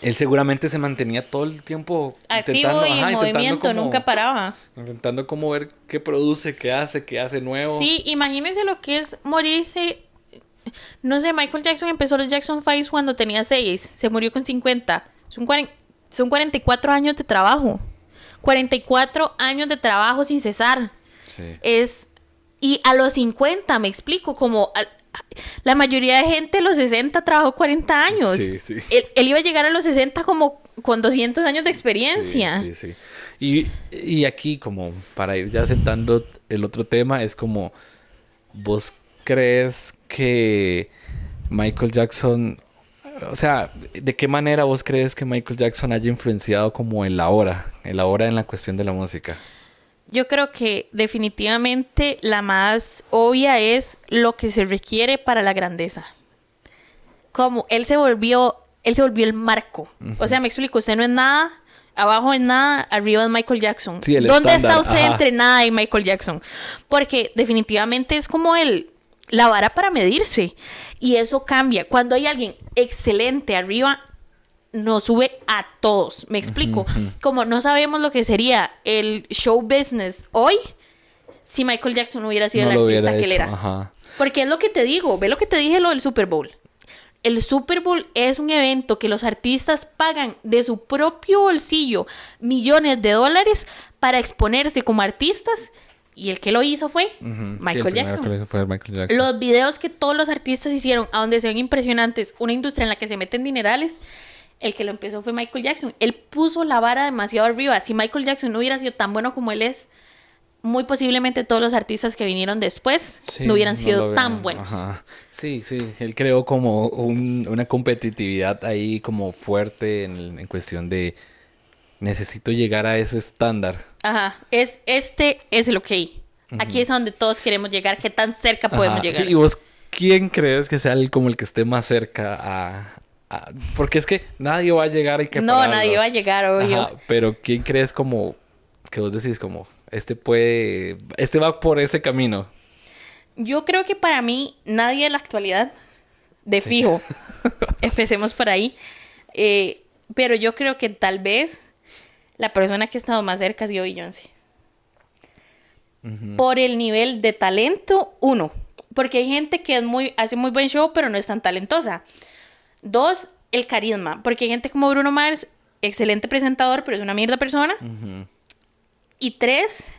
Él seguramente se mantenía todo el tiempo Activo y en movimiento, nunca paraba. Intentando como ver qué produce, qué hace nuevo. Sí, imagínense lo que es morirse. No sé, Michael Jackson empezó los Jackson 5 cuando tenía 6, se murió con 50. Son 44 años de trabajo. 44 años de trabajo sin cesar. Sí. Y a los 50, me explico, como la mayoría de gente a los 60 trabajó 40 años. Sí, sí. Él iba a llegar a los 60 como con 200 años de experiencia. Sí, sí, sí. Y aquí, como para ir ya sentando el otro tema, es como, ¿vos crees que Michael Jackson, o sea, de qué manera vos crees que Michael Jackson haya influenciado como en la hora en la cuestión de la música? Yo creo que definitivamente la más obvia es lo que se requiere para la grandeza. Como él se volvió el marco. O sea, me explico, usted no es nada, abajo es nada, arriba es Michael Jackson. Sí, el ¿Dónde estándar, está usted ajá, entre nada y Michael Jackson? Porque definitivamente es como la vara para medirse. Y eso cambia. Cuando hay alguien excelente arriba, nos sube a todos. ¿Me explico? Como no sabemos lo que sería el show business hoy si Michael Jackson no hubiera sido No el lo artista hubiera que él hecho, era. ajá. Porque es lo que te digo. Ve lo que te dije lo del Super Bowl. el Super Bowl es un evento que los artistas pagan de su propio bolsillo millones de dólares para exponerse como artistas. Y el que lo hizo fue Michael Jackson. Que lo hizo fue Michael Jackson. Los videos que todos los artistas hicieron, a donde se ven impresionantes, una industria en la que se meten dinerales, el que lo empezó fue Michael Jackson. Él puso la vara demasiado arriba. Si Michael Jackson no hubiera sido tan bueno como él es, muy posiblemente todos los artistas que vinieron después no hubieran sido tan buenos. Ajá. Sí, él creó como una competitividad ahí como fuerte en cuestión de necesito llegar a ese estándar. Ajá, este es lo que hay. Aquí es a donde todos queremos llegar. ¿Qué tan cerca podemos llegar? Sí, ¿y vos quién crees que sea como el que esté más cerca porque es que nadie va a llegar y que No, pararlo. nadie va a llegar, obvio. Ajá, pero ¿quién crees como que vos decís como este va por ese camino? Yo creo que para mí nadie en la actualidad, de fijo, empecemos por ahí, pero yo creo que tal vez la persona que ha estado más cerca ha sido Beyoncé. Por el nivel de talento, uno, porque hay gente que hace muy buen show, pero no es tan talentosa. Dos, el carisma, porque hay gente como Bruno Mars, excelente presentador, pero es una mierda persona. Y tres,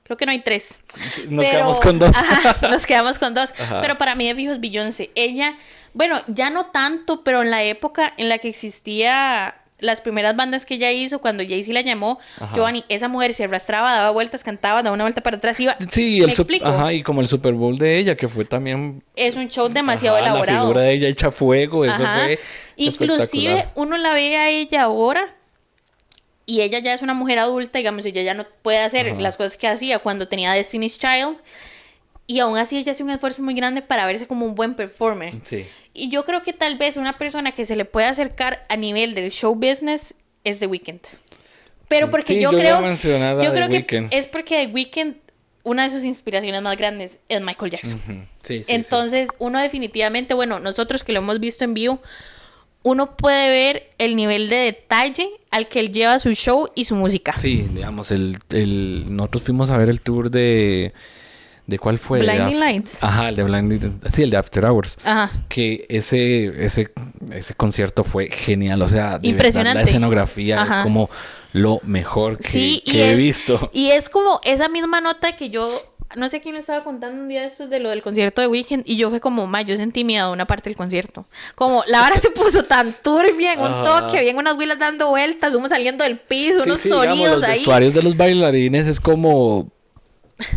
creo que no hay tres. Quedamos con dos. Ajá, nos quedamos con dos. Ajá. Pero para mí de fijo es Beyoncé. Ella, bueno, ya no tanto, pero en la época en la que existía las primeras bandas que ella hizo, cuando Jay-Z la llamó, Giovanni, esa mujer se arrastraba, daba vueltas, cantaba, daba una vuelta para atrás, iba. Sí, ¿Me explico? Ajá, y como el Super Bowl de ella, que fue también... Es un show demasiado La elaborado. figura de ella echa fuego, eso Ajá. fue Inclusive espectacular. uno la ve a ella ahora y ella ya es una mujer adulta, digamos, ella ya no puede hacer las cosas que hacía cuando tenía Destiny's Child, y aún así ella hace un esfuerzo muy grande para verse como un buen performer. Sí. Y yo creo que tal vez una persona que se le puede acercar a nivel del show business es The Weeknd. Pero Sí. porque Sí, yo yo iba creo, a mencionar a yo The creo que Weeknd. es porque The Weeknd, una de sus inspiraciones más grandes es Michael Jackson. Sí, Entonces, uno definitivamente, bueno, nosotros que lo hemos visto en vivo, uno puede ver el nivel de detalle al que él lleva su show y su música. Sí, digamos, nosotros fuimos a ver el tour de ¿cuál fue? Blinding Lights. Ajá, el de Blinding... Sí, el de After Hours. Ajá. Que ese concierto fue genial. O sea, de Impresionante. verdad, la escenografía Ajá. es como lo mejor Sí, y que he visto. Y es como esa misma nota que yo, no sé quién le estaba contando un día de estos de lo del concierto de Weeknd, y yo fue como, yo sentí miedo una parte del concierto. Como la vara se puso tan turbia en un Ajá. toque, habían unas huilas dando vueltas, uno saliendo del piso, unos Sí, digamos, sonidos los ahí. vestuarios de los bailarines es como...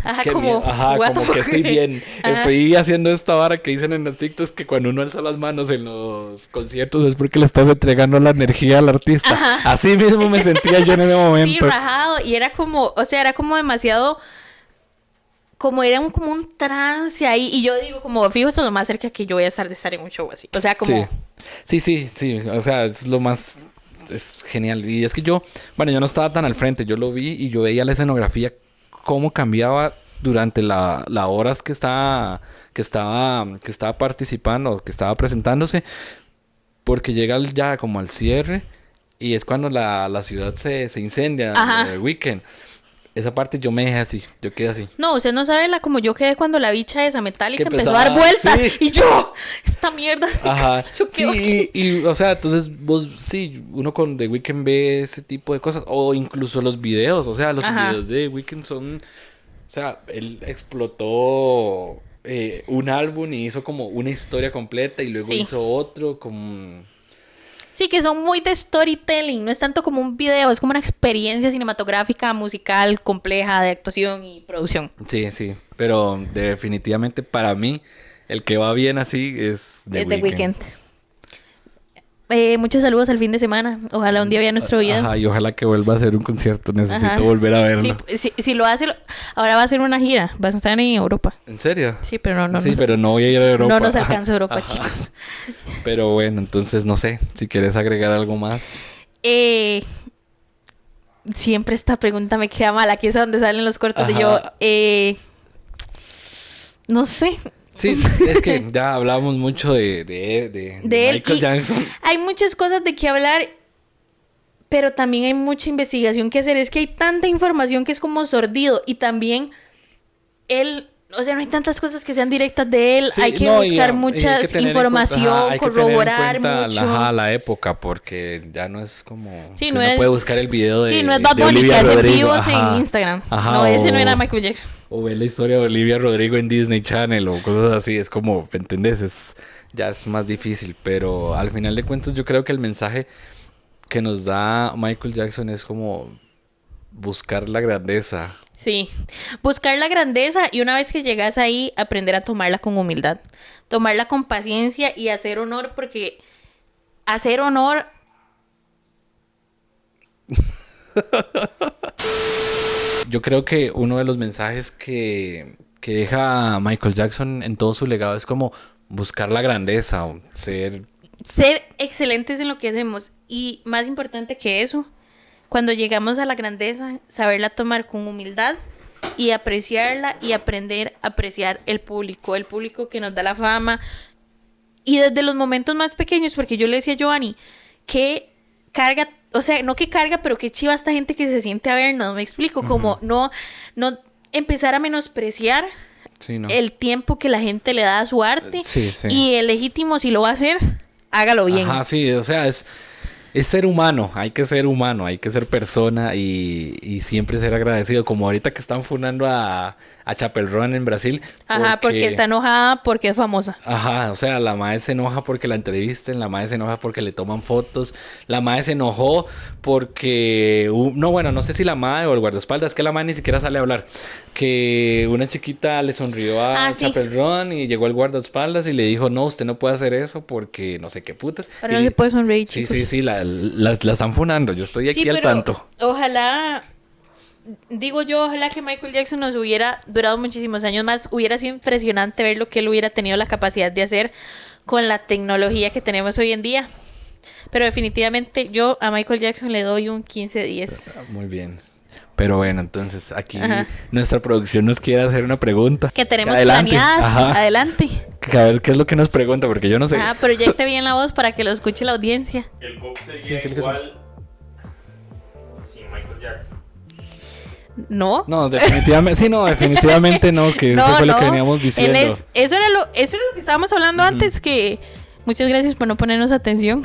Ajá, qué como, bien. Ajá, what the como que fuck. estoy bien. Ajá. Estoy haciendo esta vara que dicen en los TikToks que cuando uno alza las manos en los conciertos es porque le estás entregando la energía al artista. Ajá. Así mismo me sentía yo en ese Sí, momento. rajado, y era como, o sea, era como demasiado, como era como un trance ahí, y yo digo, como, fijo, eso es lo más cerca que yo voy a estar de estar en un show así. O sea, como... Sí. O sea, es lo más... Es genial. Y es que yo no estaba tan al frente. Yo lo vi y yo veía la escenografía, cómo cambiaba durante las horas que estaba participando, que estaba presentándose, porque llega ya como al cierre y es cuando la ciudad se incendia. Ajá. El weekend. Esa parte yo me dejé así, yo quedé así. No, usted no sabe como yo quedé cuando la bicha esa metálica Que empezó a dar empezaba- vueltas, sí. y yo, esta mierda se Ajá. yo quedo aquí. Sí, o sea, entonces uno con The Weeknd ve ese tipo de cosas, o incluso los videos, o sea, los Ajá. videos de The Weeknd son, o sea, él explotó un álbum y hizo como una historia completa y luego Sí. hizo otro como... Sí, que son muy de storytelling, no es tanto como un video, es como una experiencia cinematográfica, musical, compleja, de actuación y producción. Sí, pero definitivamente para mí el que va bien así es The Es The Weeknd. Weeknd. Muchos saludos al fin de semana. Ojalá un día vea nuestro video. Ajá, y ojalá que vuelva a hacer un concierto, necesito Ajá. volver a verlo. Si lo hace, ahora va a hacer una gira. Va a estar en Europa. ¿En serio? Sí, pero no. Sí, no, pero no voy a ir a Europa. no nos alcanza Europa, Ajá. chicos. Pero bueno, entonces no sé, si quieres agregar algo más. Siempre esta pregunta me queda mal. Aquí es donde salen los cortos de Ajá. yo. No sé. Sí, es que ya hablamos mucho de De él. Michael Y Jackson. hay muchas cosas de qué hablar, pero también hay mucha investigación que hacer. Es que hay tanta información que es como sordido. Y también él o sea, no hay tantas cosas que sean directas de él. Sí, hay que no, y buscar hay mucha que tener en información, cuenta, hay que tener en corroborar cuenta mucho. la época, porque ya no es como... Sí, que no uno es- puede buscar el video de Sí, no es Bad de Bunny que Olivia hace Rodrigo, vivos ajá. en Instagram. Ajá, No, ese no o- era Michael Jackson. O ver la historia de Olivia Rodrigo en Disney Channel o cosas así. Es como, ¿me entendés? Ya es más difícil. Pero al final de cuentas yo creo que el mensaje que nos da Michael Jackson es como buscar la grandeza. Sí, buscar la grandeza y una vez que llegas ahí, aprender a tomarla con humildad, tomarla con paciencia y hacer honor, porque hacer honor... Yo creo que uno de los mensajes que deja Michael Jackson en todo su legado es como buscar la grandeza, o ser... Ser excelentes en lo que hacemos y más importante que eso, cuando llegamos a la grandeza, saberla tomar con humildad y apreciarla y aprender a apreciar el público que nos da la fama y desde los momentos más pequeños, porque yo le decía a Giovanni que carga, o sea, no que carga, pero que chiva esta gente que se siente a vernos, me explico, como no empezar a menospreciar Sí, ¿no? el tiempo que la gente le da a su arte Sí, sí. y el legítimo si lo va a hacer, hágalo bien. Ajá, sí, o sea, es ser humano, hay que ser humano, hay que ser persona y siempre ser agradecido. Como ahorita que están funando a Chapel Roan en Brasil. Ajá, porque está enojada porque es famosa. Ajá, o sea, la madre se enoja porque la entrevisten, la madre se enoja porque le toman fotos, la madre se enojó porque... no, bueno, no sé si la madre o el guardaespaldas, que la madre ni siquiera sale a hablar. Que una chiquita le sonrió a Sí. Chapel Roan y llegó el guardaespaldas y le dijo, no, usted no puede hacer eso porque no sé qué putas. Pero Y- no se puede sonreír, Sí, chicos. sí, sí, la están funando. Yo estoy aquí Sí, al pero tanto. ojalá, digo yo, ojalá que Michael Jackson nos hubiera durado muchísimos años más. Hubiera sido impresionante ver lo que él hubiera tenido la capacidad de hacer con la tecnología que tenemos hoy en día. Pero definitivamente yo a Michael Jackson le doy un 15-10. Muy bien. Pero bueno, entonces aquí Ajá. nuestra producción nos quiere hacer una pregunta. Que tenemos Adelante. planeadas. Ajá. Adelante. A ver qué es lo que nos pregunta, porque yo no sé. Ah, proyecte bien la voz para que lo escuche la audiencia. El pop sería Sí, sí, le igual sin Michael Jackson. ¿No? No, definitivamente, sí, no, definitivamente no, que eso fue lo que veníamos diciendo. Eso era lo que estábamos hablando antes, que muchas gracias por no ponernos atención.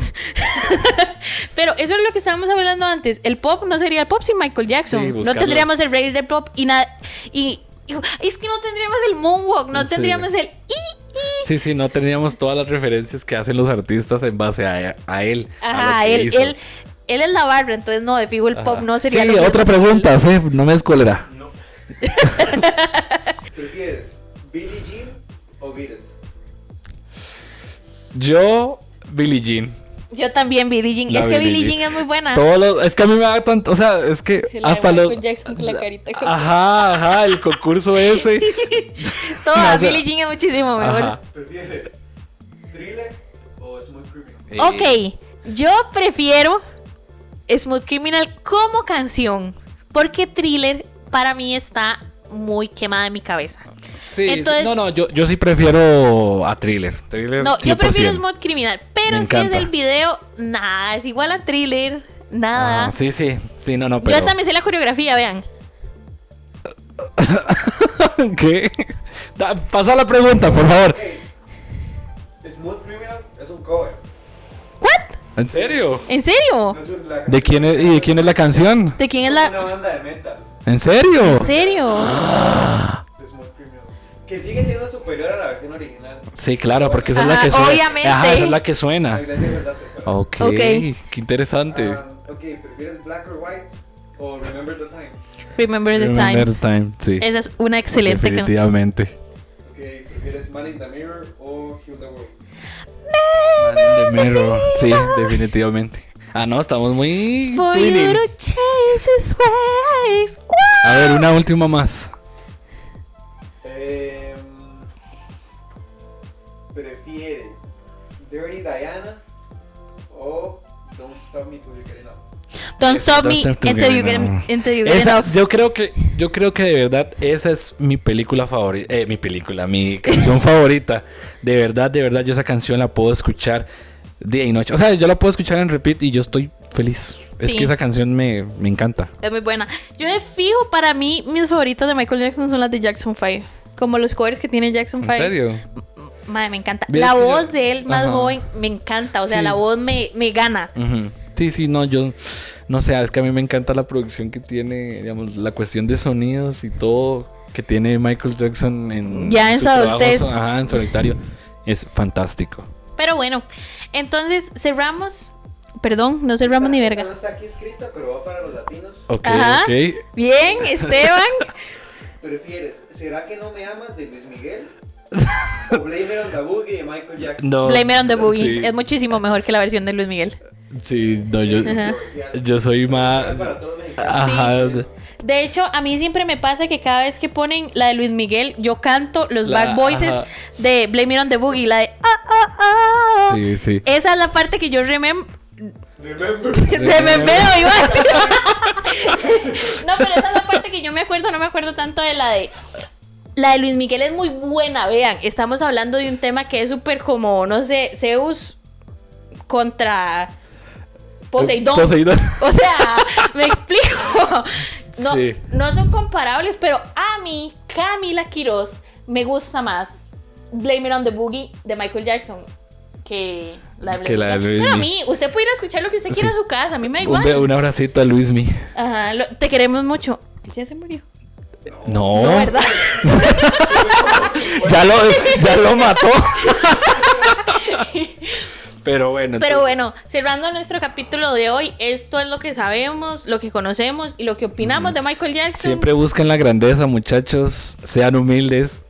Pero eso es lo que estábamos hablando antes. El pop no sería el pop sin Michael Jackson. Sí, No buscarlo. tendríamos el rey del pop y nada. Y es que no tendríamos el moonwalk, no Sí. tendríamos el Sí, sí, no teníamos todas las referencias que hacen los artistas en base a él. a Ajá, lo que él, hizo. él es la barra, entonces no, de fijo el pop Ajá. no sería Sí, lo mismo otra sin él. pregunta, sí, no me des cólera. No. ¿Prefieres Billie Jean o Beat It? Yo, Billie Jean. Yo también, Billie Jean. La Es que Billie Billie Jean. Jean es muy buena. Es que a mí me da tanto, o sea, es que La de hasta los... Michael Jackson con la carita como- Ajá, el concurso ese. Toda o sea, Billie Jean es muchísimo mejor. Ajá. ¿Prefieres Thriller o Smooth Criminal? Eh, Ok, yo prefiero Smooth Criminal como canción, porque Thriller para mí está muy quemada en mi cabeza. Sí, Entonces- no, yo sí prefiero a Thriller. Thriller No, yo 100%. prefiero Smooth Criminal, pero Me si es encanta. el video, nada, es igual a Thriller, nada. Ah, sí, no, Yo pero... hasta me sé la coreografía, vean. ¿Qué? Pasa la pregunta, por favor. Smooth Criminal es un cover. ¿What? ¿En serio? ¿En serio? No es la ¿De quién es, y de quién es la canción? ¿De quién es una la...? banda de metal. ¿En serio? ¿En serio? De Smooth Criminal. Que sigue siendo superior a la versión original. Sí, claro, porque esa es Ajá, la que suena. obviamente. Ajá, esa es la que La suena. iglesia de verdad. Ok, Ok. qué interesante. Ok, ¿prefieres Black or White o Remember the Time? Remember the Remember Time. the Time, sí. Esa es una excelente canción. Definitivamente. Ok, ¿prefieres Man in the Mirror o Heal the World? Man in the Mirror. Sí, definitivamente. Ah, no, estamos muy... For winning. you to change his ways. A ver, una última más. ¿Prefieres Dirty Diana o Don't Stop Me Till You Get Enough? Don't stop me Don't stop to until get you get, enough. until you get Esa, enough. yo creo que de verdad esa es mi película favorita, mi canción favorita. De verdad, yo esa canción la puedo escuchar día y noche. O sea, yo la puedo escuchar en repeat y yo estoy feliz. Es Sí. que esa canción me encanta. Es muy buena. Yo de fijo, para mí, mis favoritas de Michael Jackson son las de Jackson 5. Como los covers que tiene Jackson ¿En 5. serio? Madre, me encanta. Vieras La que voz yo- de él más Ajá. joven me encanta. O sea, Sí. la voz me gana. Ujú. Sí, sí, no, yo no sé, es que a mí me encanta la producción que tiene, digamos, la cuestión de sonidos y todo que tiene Michael Jackson en Ya en sus su adultez. trabajos, ajá, en solitario. Es fantástico. Pero bueno, entonces cerramos. Perdón, no cerramos ni Esta verga. no está aquí escrita, pero va para los latinos. Ok, Ajá. ok. Bien, Esteban. ¿Prefieres ¿Será que no me amas de Luis Miguel? ¿O Blame It on the Boogie de Michael Jackson? No. Blame It on the Boogie. Sí. Es muchísimo mejor que la versión de Luis Miguel. Sí, no, yo, Controversial. yo soy más. Para todos los mexicanos. Ajá. De hecho, a mí siempre me pasa que cada vez que ponen la de Luis Miguel, yo canto los La- back voices ajá. de Blame It on the Boogie, la de Sí, sí. Esa es la parte que yo remembro. Remember. Iba a decir. No, pero esa es la parte que yo me acuerdo, no me acuerdo tanto de la de. La de Luis Miguel es muy buena, vean. Estamos hablando de un tema que es súper como, no sé, Zeus contra Poseidón. Poseidón. O sea, me explico. No, Sí. no son comparables, pero a mí, Camila Quiroz, me gusta más Blame It on the Boogie de Michael Jackson que la de Blame Que la de It on- Luis Pero a Mi. mí, usted puede ir a escuchar lo que usted quiera Sí. a su casa, a mí me da Un, igual. un abracito a Luismi. Ajá, te queremos mucho. Él ya se murió. No, No, ¿verdad? ya lo mató. Pero bueno. Pero entonces- bueno, cerrando nuestro capítulo de hoy, esto es lo que sabemos, lo que conocemos y lo que opinamos de Michael Jackson. Siempre busquen la grandeza, muchachos. Sean humildes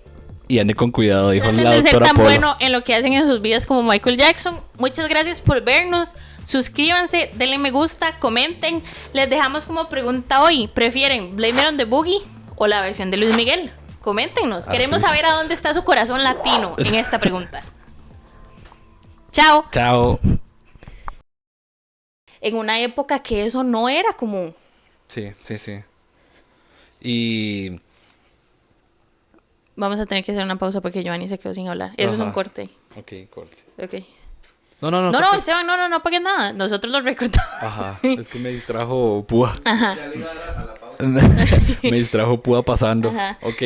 y anden con cuidado, dijo Traten la de ser doctora tan Polo. bueno en lo que hacen en sus vidas como Michael Jackson. Muchas gracias por vernos. Suscríbanse, denle me gusta, comenten. Les dejamos como pregunta hoy: ¿prefieren Blame It on the Boogie o la versión de Luis Miguel? Coméntenos. Así Queremos es. saber a dónde está su corazón latino en esta pregunta. Chao. Chao. En una época que eso no era común. Sí, sí, sí. Y Vamos a tener que hacer una pausa porque Giovanni se quedó sin hablar. Eso es un Ajá. corte. ok, corte. Ok. No, no, no. No, corte. Esteban, no pagues nada. Nosotros lo recortamos. Ajá, es que me distrajo Púa. Ajá. Ya le iba a dar a la pausa. Me distrajo Púa pasando. Ajá. Ok.